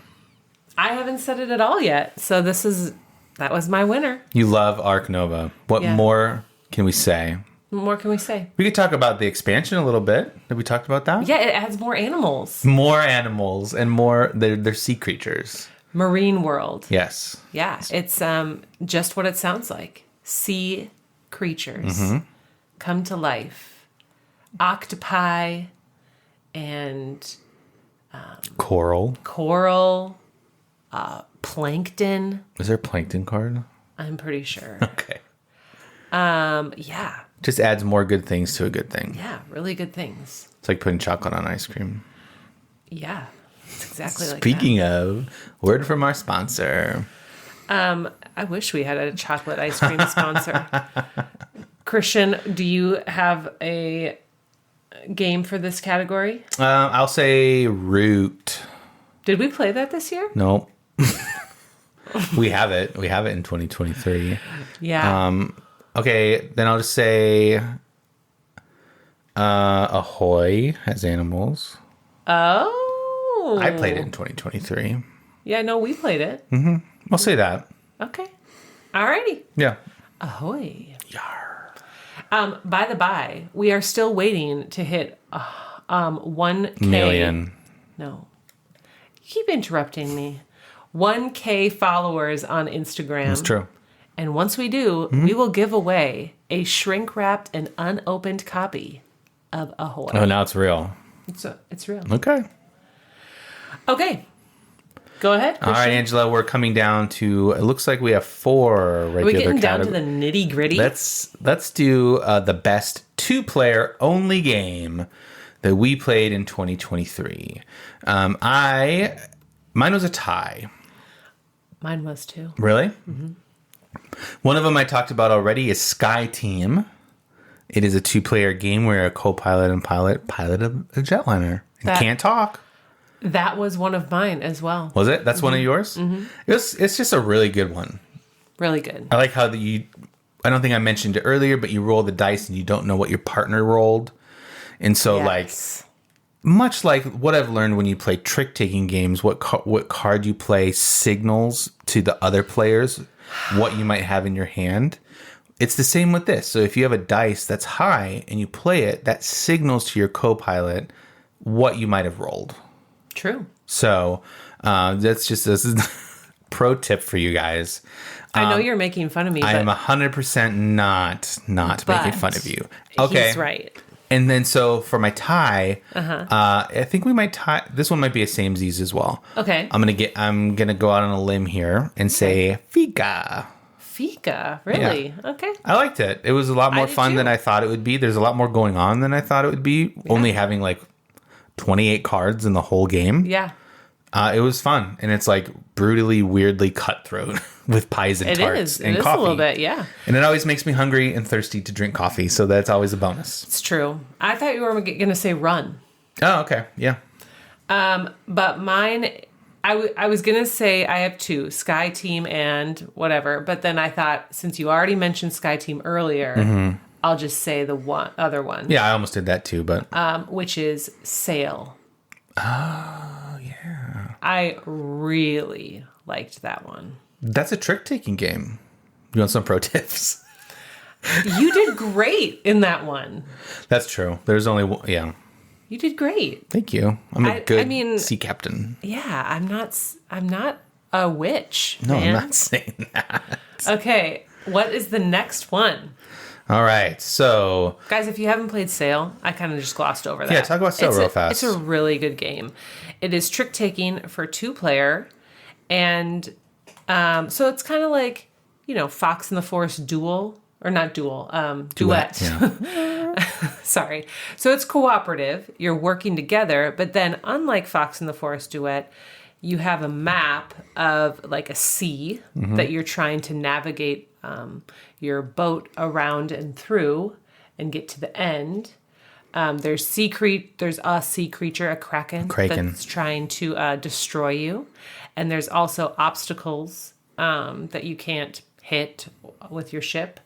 I haven't said it at all yet. So that was my winner. You love Ark Nova. What more can we say? What more can we say? We could talk about the expansion a little bit. Have we talked about that? Yeah, it adds more animals. More animals and more, they're sea creatures. Marine world. Yes. Yeah, it's just what it sounds like. Sea creatures come to life. Octopi and Coral. Plankton. Is there a plankton card? I'm pretty sure. Okay. Yeah. Just adds more good things to a good thing. Yeah, really good things. It's like putting chocolate on ice cream. Yeah, it's exactly like that. Speaking of, word from our sponsor. I wish we had a chocolate ice cream sponsor. Christian, do you have a game for this category? I'll say Root. Did we play that this year? Nope. We have it. We have it in 2023. Yeah. Okay, then I'll just say Ahoy has animals. Oh. I played it in 2023. Yeah, no, we played it. I'll say that. Okay. Alrighty. Yeah. Ahoy. Yar. By the by, we are still waiting to hit 1K. Million. No. You keep interrupting me. 1K followers on Instagram. That's true. And once we do, we will give away a shrink-wrapped and unopened copy of Ahoy. Oh, now it's real. It's real. Okay. Okay. Go ahead, All right, Christian. Angela, we're coming down to, it looks like we have 4 regular Are we getting down to categories. the nitty-gritty? Let's do the best 2-player only game that we played in 2023. Mine was a tie. Mine was too. Really? Mm-hmm. One of them I talked about already is Sky Team. It is a 2-player game where a co-pilot and pilot a jetliner and can't talk. That was one of mine as well. Was it? That's one of yours? Mm-hmm. It's just a really good one. Really good. I like how I don't think I mentioned it earlier, but you roll the dice and you don't know what your partner rolled. And so Yes. much like what I've learned when you play trick-taking games, what card you play signals to the other players what you might have in your hand. It's the same with this. So if you have a dice that's high and you play it, that signals to your co-pilot what you might have rolled. True. So this is pro tip for you guys. I know you're making fun of me, I but am 100% not making fun of you. Okay. he's right. And then so for my tie, I think we might tie. This one might be a samesies as well. Okay. I'm gonna go out on a limb here and say Fika. Fika, really? Yeah. Okay. I liked it. It was a lot more did fun too. than I thought it would be. There's a lot more going on than I thought it would be. Only having like 28 cards in the whole game. Yeah. It was fun, and it's like brutally, weirdly cutthroat with pies and tarts and It is coffee. a little bit, yeah. And it always makes me hungry and thirsty to drink coffee, so that's always a bonus. It's true. I thought you were going to say run. Oh, okay, yeah. But mine, I was going to say I have 2, Sky Team and whatever. But then I thought, since you already mentioned Sky Team earlier, I'll just say the other one. Yeah, I almost did that too, but Which is Sail. oh yeah, I really liked that one. that's a trick-taking game. You want some pro tips? You did great in that one. That's true. There's only one. Yeah. You did great. Thank you. I'm a I good mean- sea captain. Yeah, I'm not a witch. No, man. I'm not saying that. Okay, what is the next one? All right, so Guys, if you haven't played Sail, I kind of just glossed over that. Yeah, talk about Sail real fast. It's a really good game. It is trick-taking for 2-player, and so it's kind of like, Fox and the Forest duel, or not duel, duet. Yeah. Sorry. So it's cooperative. You're working together, but then unlike Fox and the Forest duet, you have a map of like a sea that you're trying to navigate your boat around and through and get to the end. There's a sea creature, a kraken. That's trying to destroy you. And there's also obstacles that you can't hit with your ship.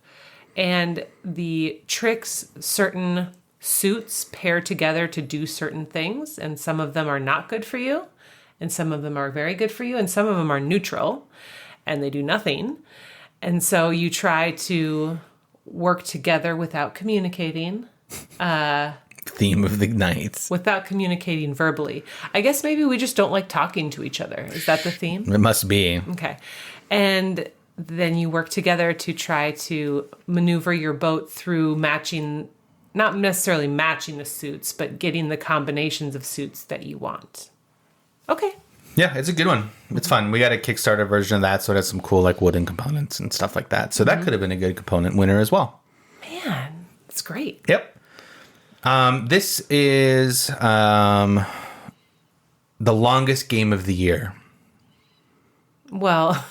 And the tricks, certain suits pair together to do certain things, and some of them are not good for you, and some of them are very good for you, and some of them are neutral, and they do nothing. And so you try to work together without communicating. Theme of the night. Without communicating verbally. I guess maybe we just don't like talking to each other. Is that the theme? It must be. Okay. And then you work together to try to maneuver your boat through matching, not necessarily matching the suits, but getting the combinations of suits that you want. Okay. Yeah, it's a good one. It's fun. We got a Kickstarter version of that, so it has some cool like wooden components and stuff like that. So that could have been a good component winner as well. Man, it's great. Yep. This is the longest game of the year. Well,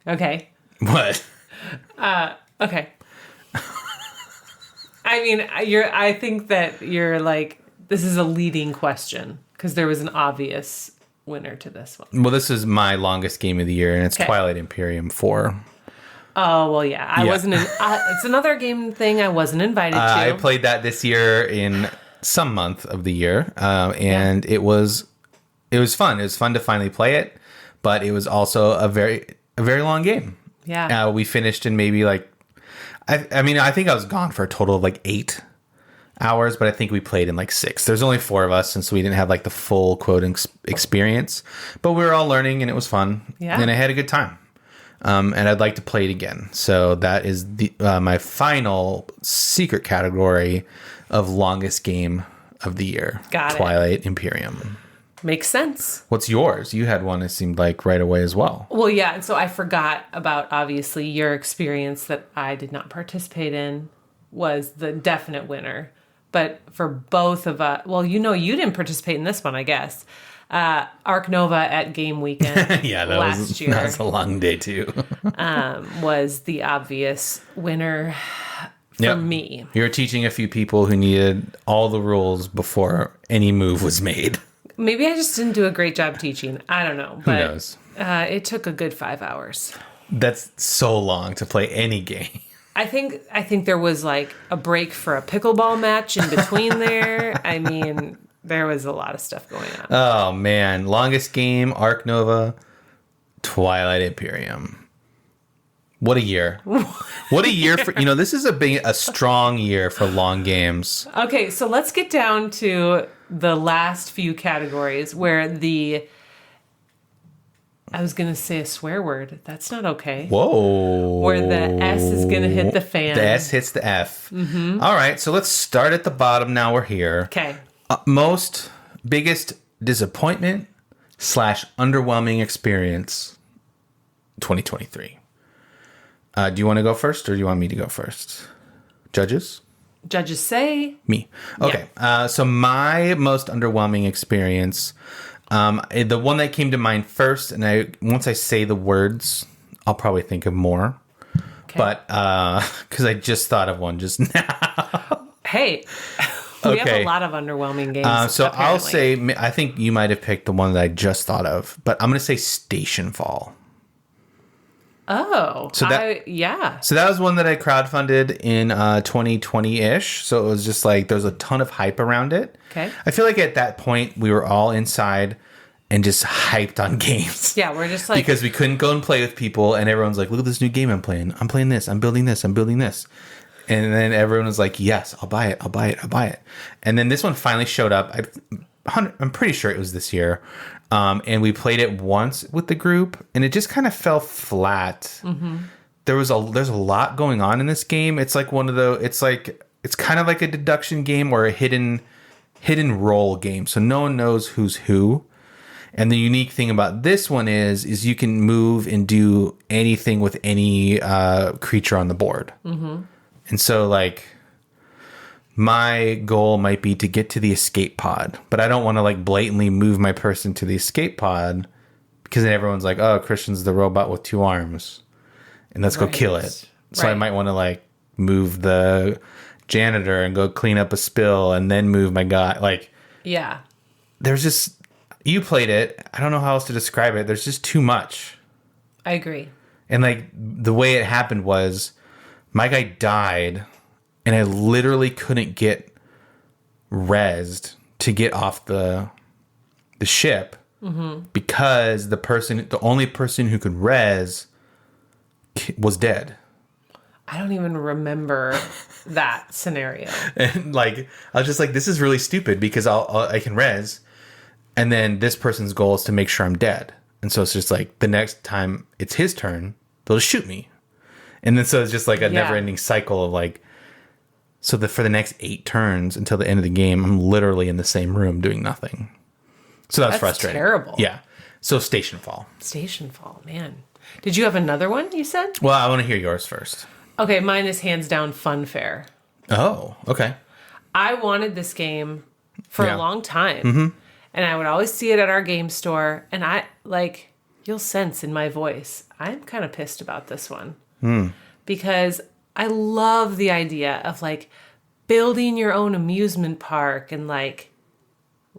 okay. What? Okay. I mean, I think that you're like, this is a leading question because there was an obvious winner to this one. Well, this is my longest game of the year, and it's Twilight Imperium 4. Oh, well, yeah. I wasn't it's another game thing I wasn't invited to. I played that this year in some month of the year, and it was fun. It was fun to finally play it, but it was also a very long game. Yeah. We finished in maybe like, I mean, I think I was gone for a total of like 8 hours, but I think we played in like 6. There's only 4 of us, since we didn't have like the full quoting experience, but we were all learning and it was fun. Yeah. And I had a good time. And I'd like to play it again. So that is my final secret category of longest game of the year. Got it. Twilight Imperium. Makes sense. What's yours? You had one, it seemed like, right away as well. Well, yeah. And so I forgot about, obviously, your experience that I did not participate in was the definite winner. But for both of us, well, you didn't participate in this one, I guess. Arc Nova at Game Weekend Yeah, last year. That was a long day too. Was the obvious winner for me. You were teaching a few people who needed all the rules before any move was made. Maybe I just didn't do a great job teaching. I don't know. But, Who knows? It took a good 5 hours. That's so long to play any game. I think there was like a break for a pickleball match in between there. I mean, there was a lot of stuff going on. Oh man, longest game, Arc Nova, Twilight Imperium. What a year. What a year for, this is a strong year for long games. Okay, so let's get down to the last few categories where I was going to say a swear word. That's not okay. Whoa. Where the S is going to hit the fan. The S hits the F. Mm-hmm. All right, so let's start at the bottom. Now we're here. Okay. Biggest disappointment / underwhelming experience 2023. Do you want to go first or do you want me to go first? Judges? Judges say. Me. Okay. Yeah. So my most underwhelming experience, the one that came to mind first, and once I say the words, I'll probably think of more. Okay. But because I just thought of one just now. Hey. We have a lot of underwhelming games. So apparently. I'll say, I think you might have picked the one that I just thought of, but I'm going to say Station Fall. Oh, so yeah. So that was one that I crowdfunded in 2020-ish. So it was just like, there's a ton of hype around it. Okay. I feel like at that point, we were all inside and just hyped on games. Yeah, we're just like... Because we couldn't go and play with people, and everyone's like, look at this new game I'm playing. I'm playing this. I'm building this. I'm building this. And then everyone was like, yes, I'll buy it. I'll buy it. I'll buy it. And then this one finally showed up. I'm pretty sure it was this year. And we played it once with the group, and it just kind of fell flat. Mm-hmm. There's a lot going on in this game. It's like it's kind of like a deduction game or a hidden role game. So no one knows who's who. And the unique thing about this one is you can move and do anything with any creature on the board. Mm-hmm. And so, like, my goal might be to get to the escape pod, but I don't want to, like, blatantly move my person to the escape pod because then everyone's like, oh, Christian's the robot with 2 arms, and let's go kill it. So I might want to, like, move the janitor and go clean up a spill and then move my guy. Like, yeah. There's just... You played it. I don't know how else to describe it. There's just too much. I agree. And, like, the way it happened was... My guy died, and I literally couldn't get rezzed to get off the ship because the only person who could res was dead. I don't even remember that scenario. And like, I was just like, this is really stupid because I can res, and then this person's goal is to make sure I'm dead. And so it's just like the next time it's his turn, they'll just shoot me. And then so it's just like a never ending cycle of like, so for the next 8 turns until the end of the game, I'm literally in the same room doing nothing. So that's frustrating. Terrible. Yeah. So Station Fall. Station Fall, man. Did you have another one you said? Well, I want to hear yours first. Okay, mine is hands down Funfair. Oh, okay. I wanted this game for a long time. And I would always see it at our game store. And I, like, you'll sense in my voice, I'm kind of pissed about this one. Because I love the idea of, like, building your own amusement park. And, like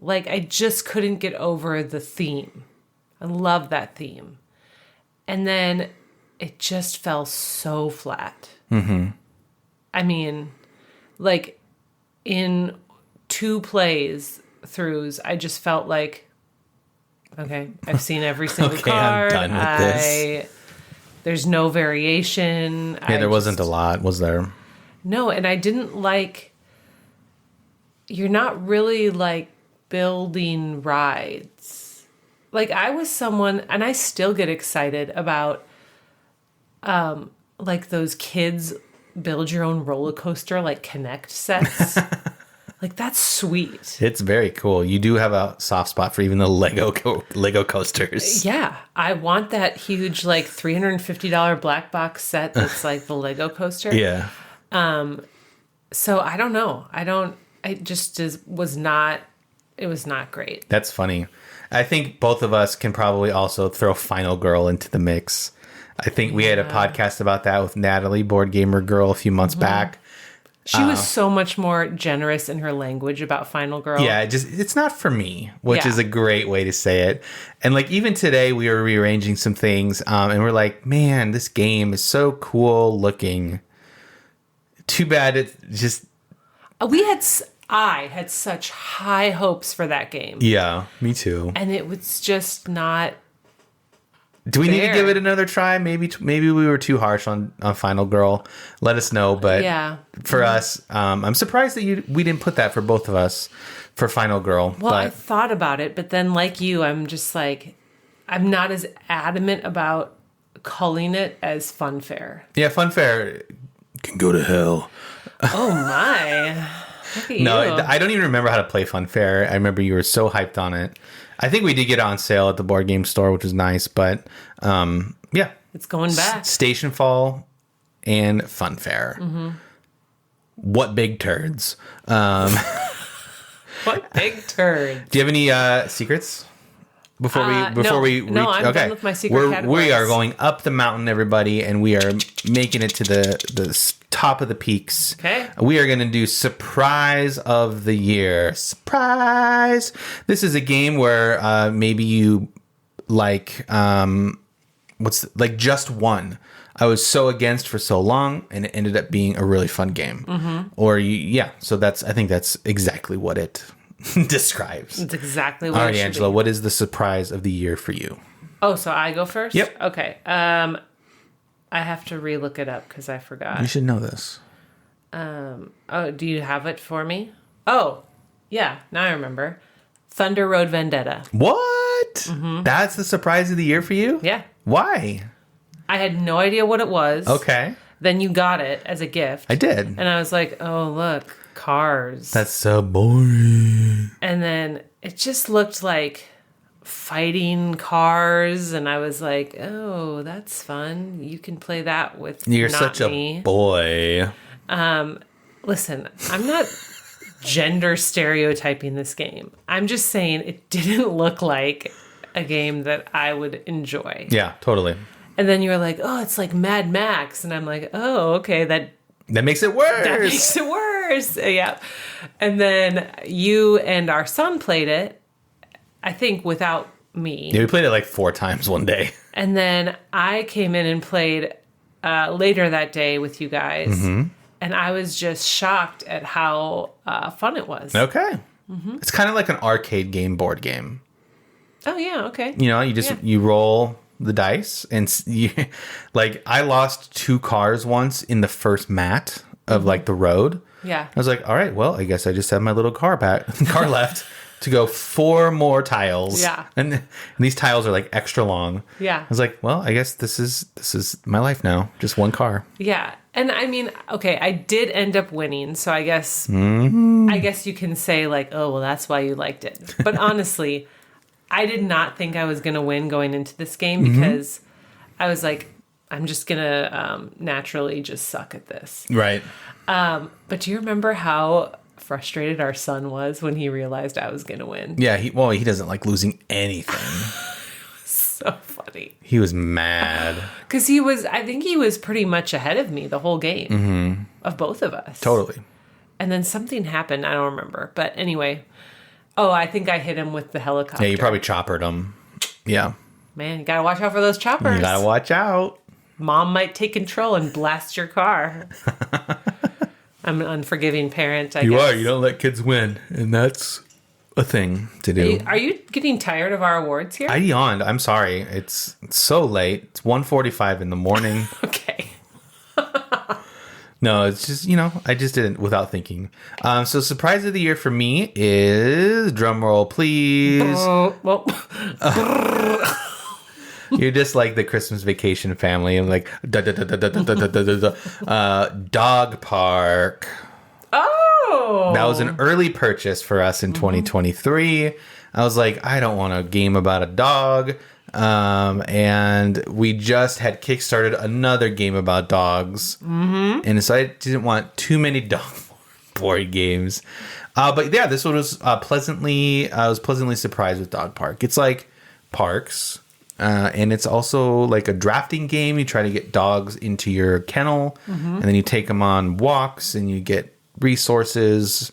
I just couldn't get over the theme. I love that theme. And then it just fell so flat. I mean, like, in 2 plays throughs, I just felt like, okay, I've seen every single card. I'm done with this. There's no variation. Yeah, there wasn't a lot, was there? No, and I didn't like, you're not really, like, building rides. Like, I was someone, and I still get excited about, like, those kids build your own roller coaster, like, Connect sets. Like, that's sweet. It's very cool. You do have a soft spot for even the Lego coasters. Yeah. I want that huge, like, $350 black box set that's like the Lego coaster. Yeah. So I don't know. It just was not great. That's funny. I think both of us can probably also throw Final Girl into the mix. I think we had a podcast about that with Natalie, Board Gamer Girl, a few months back. She was so much more generous in her language about Final Girl. Yeah, it's not for me, which is a great way to say it. And like even today, we were rearranging some things, and we're like, man, this game is so cool looking. Too bad it just. I had such high hopes for that game. Yeah, me too. And it was just not. Do we need to give it another try? Maybe we were too harsh on Final Girl. Let us know. But for us, I'm surprised that we didn't put that for both of us for Final Girl. Well, I thought about it, but then like you, I'm just like, I'm not as adamant about calling it as Funfair. Yeah, Funfair can go to hell. Oh my. Look at No, you. I don't even remember how to play Funfair. I remember you were so hyped on it. I think we did get it on sale at the board game store, which was nice. But yeah, it's going back. Station Fall and Funfair. Mm-hmm. What big turds! What big turds! Do you have any secrets? Before we reach, I'm done with my secret categories. We are going up the mountain, everybody, and we are making it to the top of the peaks. Okay. We are going to do Surprise of the Year. Surprise! This is a game where maybe you like Just One. I was so against for so long, and it ended up being a really fun game. Mm-hmm. So I think that's exactly what it describes. It's exactly what All it right, should Angela, be. what is the surprise of the year for you? Oh, so I go first? Yep. Okay. I have to relook it up because I forgot. You should know this. Oh, do you have it for me? Oh, yeah. Now I remember. Thunder Road Vendetta. What? Mm-hmm. That's the surprise of the year for you? Yeah. Why? I had no idea what it was. Okay. Then you got it as a gift. I did. And I was like, oh, look, cars. That's so boring. And then it just looked like fighting cars. And I was like, oh, that's fun. You can play that with You're not such me. a boy. Listen, I'm not gender stereotyping this game. I'm just saying it didn't look like a game that I would enjoy. Yeah, totally. And then you were like, oh, it's like Mad Max. And I'm like, oh, okay, that makes it worse. That makes it worse. Yeah. And then you and our son played it, I think, without me. Yeah, we played it like 4 times one day. And then I came in and played later that day with you guys. Mm-hmm. And I was just shocked at how fun it was. Okay. Mm-hmm. It's kind of like an arcade game, board game. Oh, yeah, okay. You know, you roll the dice. And like, I lost 2 cars once in the first mat of like the road. Yeah. I was like, all right, well, I guess I just have my little car left to go 4 more tiles. Yeah. And these tiles are like extra long. Yeah. I was like, well, I guess this is my life now. Just 1 car. Yeah. And I mean, okay, I did end up winning, so I guess you can say like, oh, well, that's why you liked it. But honestly, I did not think I was going to win going into this game because I was like, I'm just going to naturally just suck at this. Right. But do you remember how frustrated our son was when he realized I was going to win? Yeah, he doesn't like losing anything. So funny. He was mad. Because I think he was pretty much ahead of me the whole game of both of us. Totally. And then something happened. I don't remember. But anyway. Oh, I think I hit him with the helicopter. Yeah, you probably choppered him. Yeah. Man, you got to watch out for those choppers. You got to watch out. Mom might take control and blast your car. I'm an unforgiving parent, I guess. You are. You don't let kids win. And that's a thing to do. Are you getting tired of our awards here? I yawned. I'm sorry. It's so late. It's 1:45 in the morning. Okay. No, it's just, I just did it without thinking. So surprise of the year for me is, drum roll, please. Well, You're just like the Christmas Vacation family. I'm like, dog park. oh. That was an early purchase for us in 2023. I was like, I don't want a game about a dog. And we just had kickstarted another game about dogs. And so I didn't want too many dog board games. But yeah, this one was I was pleasantly surprised with Dog Park. It's like Parks. And it's also like a drafting game. You try to get dogs into your kennel, and then you take them on walks, and you get resources.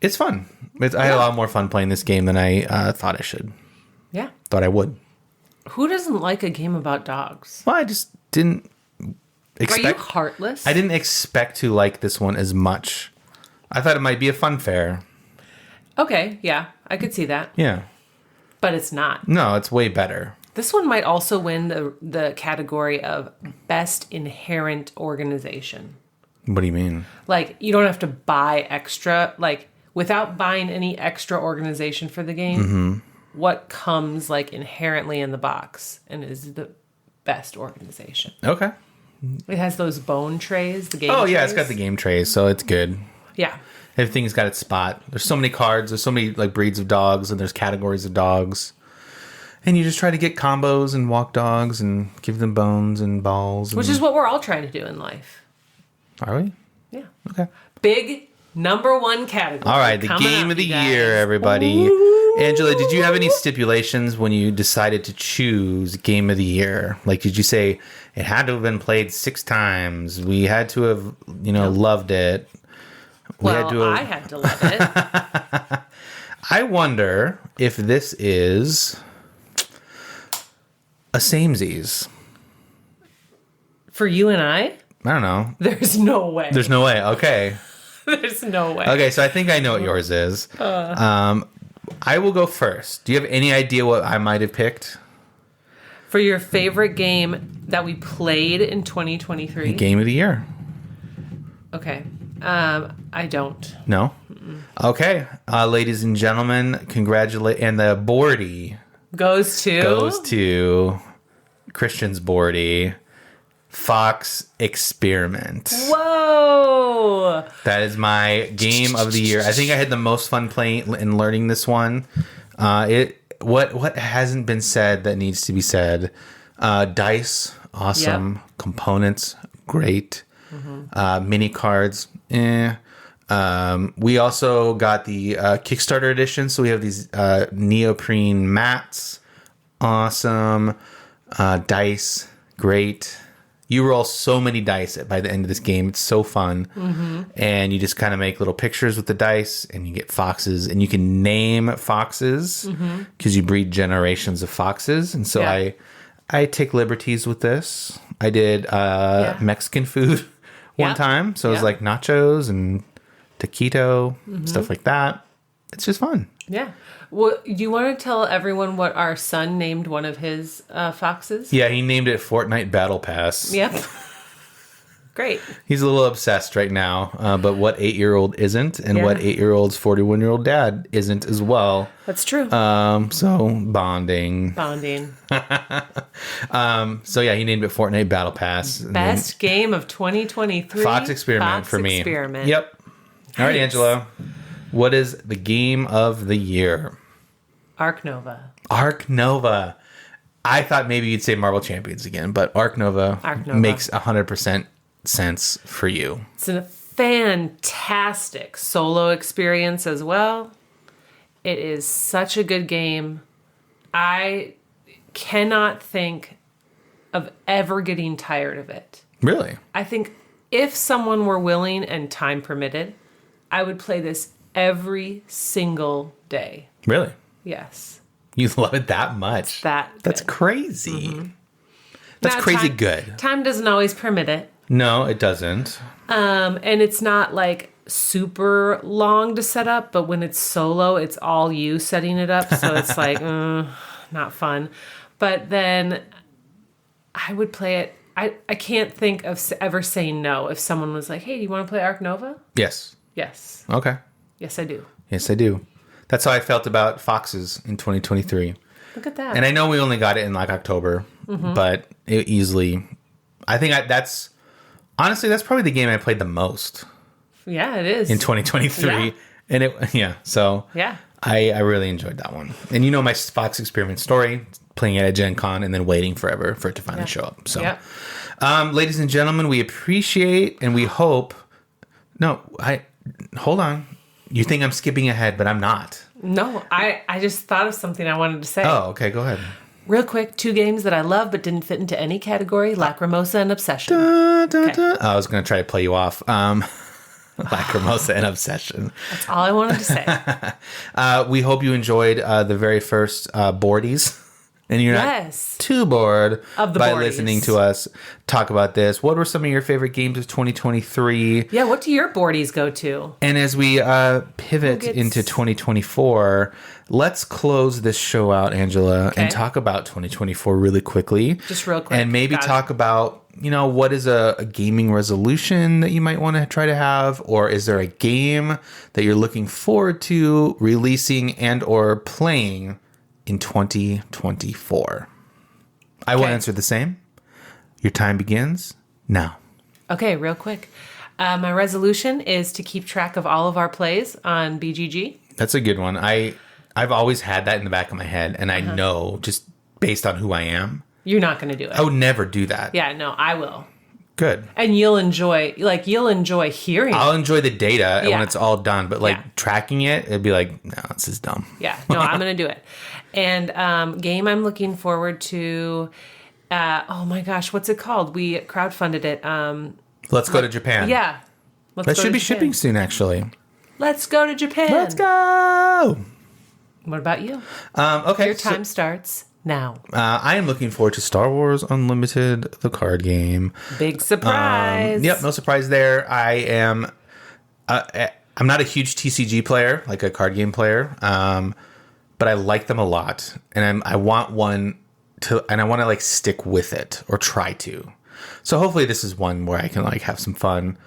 It's fun. I had a lot more fun playing this game than I thought I should. Yeah. Thought I would. Who doesn't like a game about dogs? Well, I just didn't expect. Are you heartless? I didn't expect to like this one as much. I thought it might be a fun fair. Okay, yeah, I could see that. Yeah. But it's not. No, it's way better. This one might also win the category of best inherent organization. What do you mean? Like, you don't have to buy extra, like, without buying any extra organization for the game, what comes, like, inherently in the box and is the best organization. Okay. It has those bone trays, the game Oh, trays. yeah, it's got the game trays, so it's good. Yeah. Everything's got its spot. There's so many cards. There's so many like breeds of dogs, and there's categories of dogs. And you just try to get combos and walk dogs and give them bones and balls. Which is what we're all trying to do in life. Are we? Yeah. Okay. Big number 1 category. All right, the game of the year, everybody. Ooh. Angela, did you have any stipulations when you decided to choose game of the year? Like, did you say it had to have been played 6 times? We had to have, loved it. I had to love it. I wonder if this is a samesies. For you and I? I don't know. There's no way. There's no way. Okay. There's no way. Okay, so I think I know what yours is. I will go first. Do you have any idea what I might have picked? For your favorite game that we played in 2023? Game of the year. Okay. I don't. No? Mm-mm. Okay. Ladies and gentlemen, congratulate. And the Boardie goes to Christian's Boardie. Fox Experiment. Whoa! That is my game of the year. I think I had the most fun playing and learning this one. What hasn't been said that needs to be said? Dice, awesome. Yep. Components, great. Mini cards, we also got the Kickstarter edition, so we have these neoprene mats, awesome. Dice, great. You roll so many dice by the end of this game. It's so fun. And you just kind of make little pictures with the dice, and you get foxes, and you can name foxes because you breed generations of foxes. And so I take liberties with this. I did Mexican food one time. So it was like nachos and taquito, stuff like that. It's just fun. Yeah. Well, do you want to tell everyone what our son named one of his foxes? Yeah, he named it Fortnite Battle Pass. Yep. Great. He's a little obsessed right now, but what 8-year-old isn't, and what 8-year-old's 41-year-old dad isn't as well. That's true. So bonding. So yeah, he named it Fortnite Battle Pass. Best game of 2023. Fox Experiment for me. Experiment. Yep. All right, Angela. What is the game of the year? Ark Nova. Ark Nova. I thought maybe you'd say Marvel Champions again, but Ark Nova makes 100% sense for you. It's a fantastic solo experience as well. It is such a good game. I cannot think of ever getting tired of it. Really? I think if someone were willing and time permitted, I would play this every single day. Really? Yes. You love it that much? That's good. crazy. Mm-hmm. That's now, crazy good. Time doesn't always permit it. No, it doesn't. And it's not like super long to set up, but when it's solo, it's all you setting it up. So it's like, not fun. But then I would play it. I can't think of ever saying no if someone was like, hey, do you want to play Ark Nova? Yes. Yes. Okay. Yes, I do. Yes, I do. That's how I felt about Foxes in 2023. Look at that. And I know we only got it in like October, but it easily, I think that's probably the game I played the most. Yeah, it is. In 2023. Yeah. And so yeah. I really enjoyed that one. And you know my Fox Experiment story, playing it at Gen Con and then waiting forever for it to finally show up. So, ladies and gentlemen, we appreciate and we hope, hold on. You think I'm skipping ahead, but I'm not. No, I just thought of something I wanted to say. Oh, okay, go ahead. Real quick, 2 games that I love but didn't fit into any category, Lacrimosa and Obsession. I was going to try to play you off. Lacrimosa and Obsession. That's all I wanted to say. We hope you enjoyed the very first Boardies. And you're not too bored by listening to us talk about this. What were some of your favorite games of 2023? Yeah, what do your boardies go to? And as we pivot into 2024, let's close this show out, Angela, and talk about 2024 really quickly. Just real quick. And maybe talk about, what is a gaming resolution that you might want to try to have? Or is there a game that you're looking forward to releasing and or playing in 2024? I will answer the same. Your time begins now. Okay, real quick. My resolution is to keep track of all of our plays on BGG. That's a good one. I've always had that in the back of my head, and I know just based on who I am. You're not going to do it. I would never do that. Yeah, no, I will. Good. And you'll enjoy hearing. I'll enjoy the data when it's all done, but tracking it, it'd be like, no, this is dumb. Yeah, no, I'm going to do it. And game I'm looking forward to, oh my gosh, what's it called? We crowdfunded it. Let's go to Japan. Yeah. That should be shipping soon, actually. Let's go to Japan. Let's go. What about you? Okay. Your time starts now. I am looking forward to Star Wars Unlimited, the card game. Big surprise. Yep, no surprise there. I am. I'm not a huge TCG player, like a card game player, but I like them a lot, and I want one to, and I want to like stick with it or try to. So hopefully, this is one where I can like have some fun,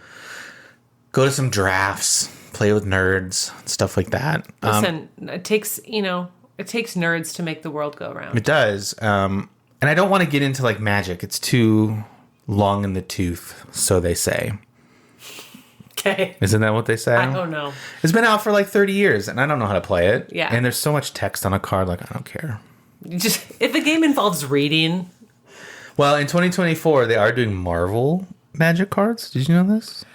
go to some drafts, play with nerds, stuff like that. Listen, it takes nerds to make the world go round. It does. And I don't want to get into like Magic. It's too long in the tooth, so they say. Okay. Isn't that what they say? I don't know. It's been out for like 30 years, and I don't know how to play it. Yeah. And there's so much text on a card, like, I don't care. If a game involves reading. Well, in 2024, they are doing Marvel Magic cards. Did you know this?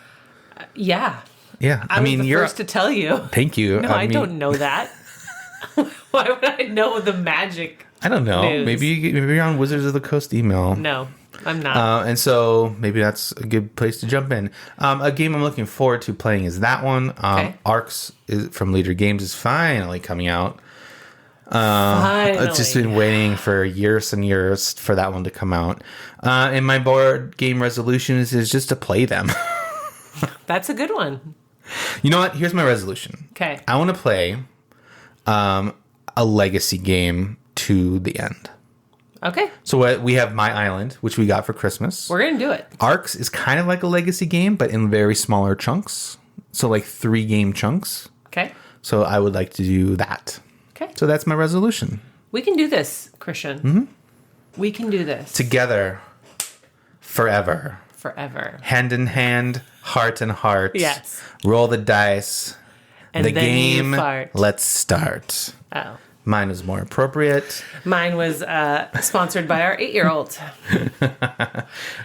Yeah. Yeah. I mean, you're first to tell you. Thank you. No, I don't know that. Why would I know the Magic? I don't know. News? Maybe you're on Wizards of the Coast email. No, I'm not. And so maybe that's a good place to jump in. A game I'm looking forward to playing is that one. Arcs from Leader Games is finally coming out. I've just been waiting for years and years for that one to come out. And my board game resolution is just to play them. That's a good one. You know what? Here's my resolution. Okay. I want to play a legacy game to the end. Okay. So we have My Island, which we got for Christmas. We're going to do it. Arcs is kind of like a legacy game, but in very smaller chunks. So like 3 game chunks. Okay. So I would like to do that. Okay. So that's my resolution. We can do this, Christian. Mm-hmm. We can do this. Together. Forever. Forever. Hand in hand, heart in heart. Yes. Roll the dice. And the then game. you fart. Let's start. Oh. Mine was more appropriate. Mine was sponsored by our 8-year-old. All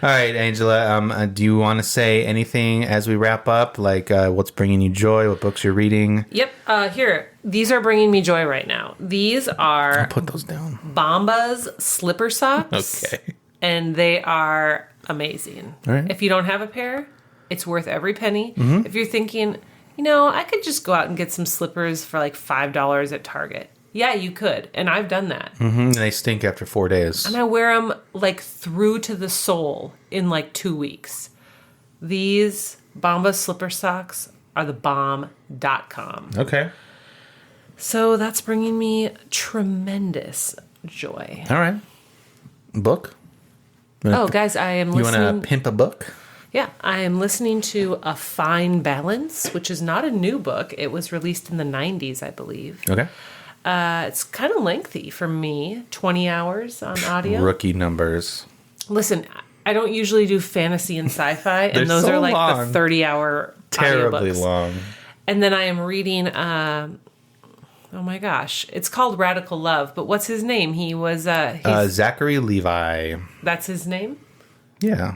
right, Angela. Do you want to say anything as we wrap up? Like what's bringing you joy? What books you're reading? Yep. Here. These are bringing me joy right now. These are I'll put those down. Bombas slipper socks. Okay. And they are amazing. All right. If you don't have a pair, it's worth every penny. Mm-hmm. If you're thinking, I could just go out and get some slippers for like $5 at Target. Yeah, you could. And I've done that. Mm-hmm. And they stink after 4 days. And I wear them like through to the sole in like 2 weeks. These Bombas slipper socks are the bomb.com. Okay. So that's bringing me tremendous joy. All right. Book? Oh, guys, I am listening. You want to pimp a book? Yeah, I am listening to A Fine Balance, which is not a new book. It was released in the 90s, I believe. Okay. It's kind of lengthy for me, 20 hours on audio. Rookie numbers. Listen, I don't usually do fantasy and sci-fi, and those so are like long. the 30-hour Terribly audiobooks. long. And then I am reading, oh my gosh, it's called Radical Love, but what's his name? He was, Zachary Levi. that's his name? Yeah.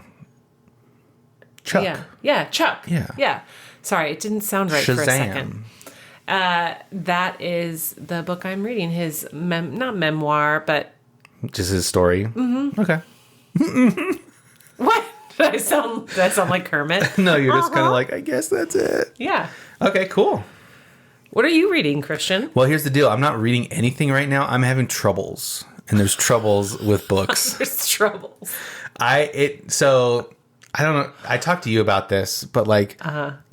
Chuck. Yeah, Chuck. Yeah. Yeah. Sorry, it didn't sound right for a second. Shazam. That is the book I'm reading. His not memoir, but Just his story. Mm-hmm. Okay. what? Did I sound like Kermit? No, you're just kind of like, I guess that's it. Yeah. Okay, cool. What are you reading, Christian? Well, here's the deal. I'm not reading anything right now. I'm having troubles, and there's troubles with books. There's troubles. I don't know. I talked to you about this, but like,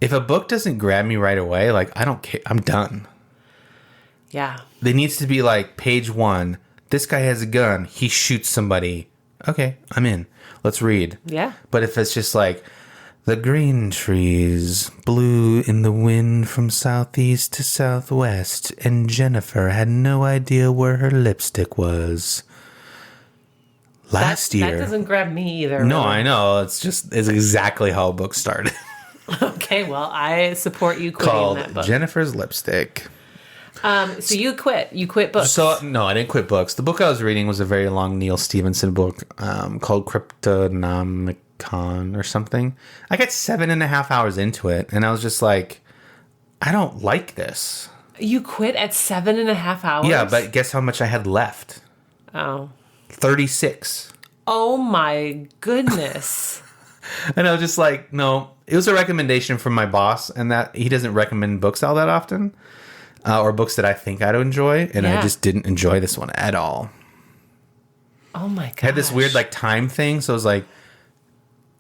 if a book doesn't grab me right away, like I don't care. I'm done. Yeah. There needs to be like page 1. This guy has a gun. He shoots somebody. Okay, I'm in. Let's read. Yeah. But if it's just like, the green trees blew in the wind from southeast to southwest, and Jennifer had no idea where her lipstick was. Last year. That doesn't grab me either. No, really. I know. It's exactly how a book started. Okay, well, I support you quitting Called that book. Jennifer's Lipstick. So you quit. You quit books. So, no, I didn't quit books. The book I was reading was a very long Neil Stephenson book called Cryptonomicon or something. I got 7.5 hours into it, and I was just like, I don't like this. You quit at 7.5 hours? Yeah, but guess how much I had left? Oh. 36. Oh my goodness. And I was just like, no. It was a recommendation from my boss, and that he doesn't recommend books all that often, or books that I think I'd enjoy, and I just didn't enjoy this one at all. Oh my god! I had this weird like time thing, so it was like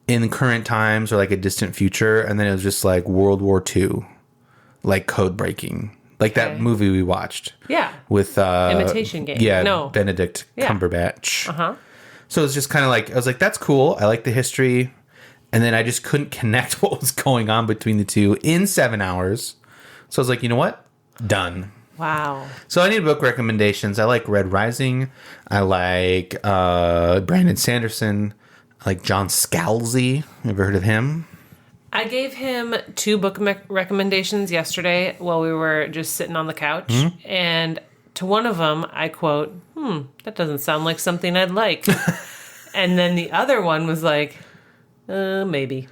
in current times or like a distant future, and then it was just like World War II, like code breaking, like that movie we watched. Yeah. With Imitation Game. Yeah, No. Benedict Cumberbatch. Uh-huh. So it was just kind of like, I was like, that's cool. I like the history. And then I just couldn't connect what was going on between the two in 7 hours. So I was like, you know what? Done. Wow. So I need book recommendations. I like Red Rising. I like Brandon Sanderson. I like John Scalzi. Ever heard of him? I gave him 2 book recommendations yesterday while we were just sitting on the couch. Mm-hmm. And to one of them, I quote, that doesn't sound like something I'd like. And then the other one was like, maybe.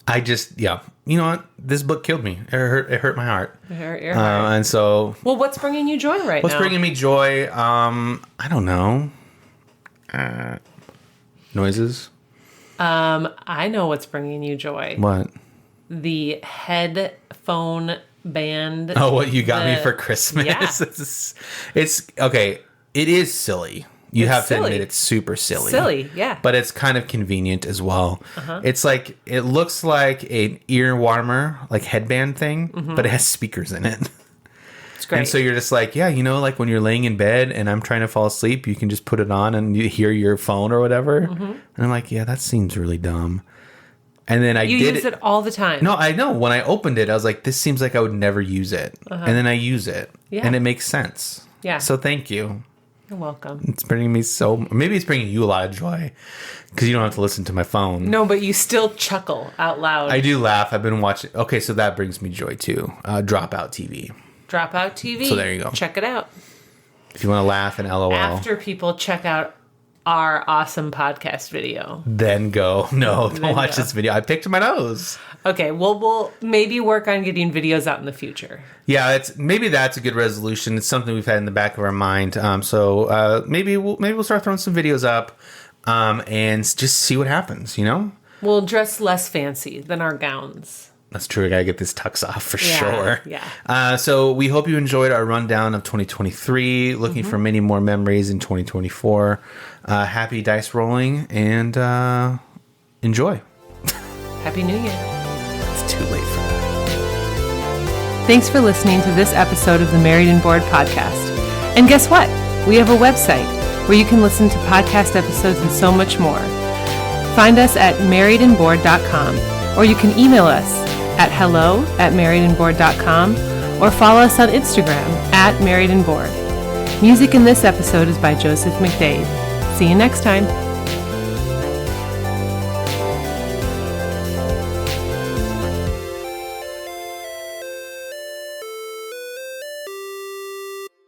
I just, you know what? This book killed me. It hurt my heart. Your heart. And so... Well, what's bringing you joy right now? What's bringing me joy? I don't know. Noises? I know what's bringing you joy. What? The headphone band. Oh, what you got me for Christmas? Yeah. It's okay. It is silly. You It's have to silly. admit it's super silly. Silly, yeah. But it's kind of convenient as well. It's like, it looks like an ear warmer, like headband thing, but it has speakers in it. great. And so you're just like, yeah, like when you're laying in bed and I'm trying to fall asleep, you can just put it on and you hear your phone or whatever. And I'm like, yeah, that seems really dumb. And then you use it all the time. No, I know. When I opened it, I was like, this seems like I would never use it. And then I use it. Yeah. And it makes sense. Yeah. So thank you. You're welcome. It's bringing me maybe it's bringing you a lot of joy because you don't have to listen to my phone. No, but you still chuckle out loud. I do laugh. I've been watching. Okay, so that brings me joy too. Dropout TV. Dropout TV. So there you go. Check it out. If you want to laugh and LOL. After people check out our awesome podcast video. Then go. No, don't watch this video. I picked my nose. Okay, we'll maybe work on getting videos out in the future. Yeah, maybe that's a good resolution. It's something we've had in the back of our mind. So maybe we'll start throwing some videos up and just see what happens. We'll dress less fancy than our gowns. That's true. I gotta get this tux off for sure. Yeah. So we hope you enjoyed our rundown of 2023. Looking for many more memories in 2024. Happy dice rolling and enjoy. Happy New Year. It's too late for that. Thanks for listening to this episode of the Married and Bored podcast. And guess what? We have a website where you can listen to podcast episodes and so much more. Find us at marriedandbored.com, or you can email us at hello@marriedandbored.com, or follow us on Instagram @marriedandbored. Music in this episode is by Joseph McDade. See you next time.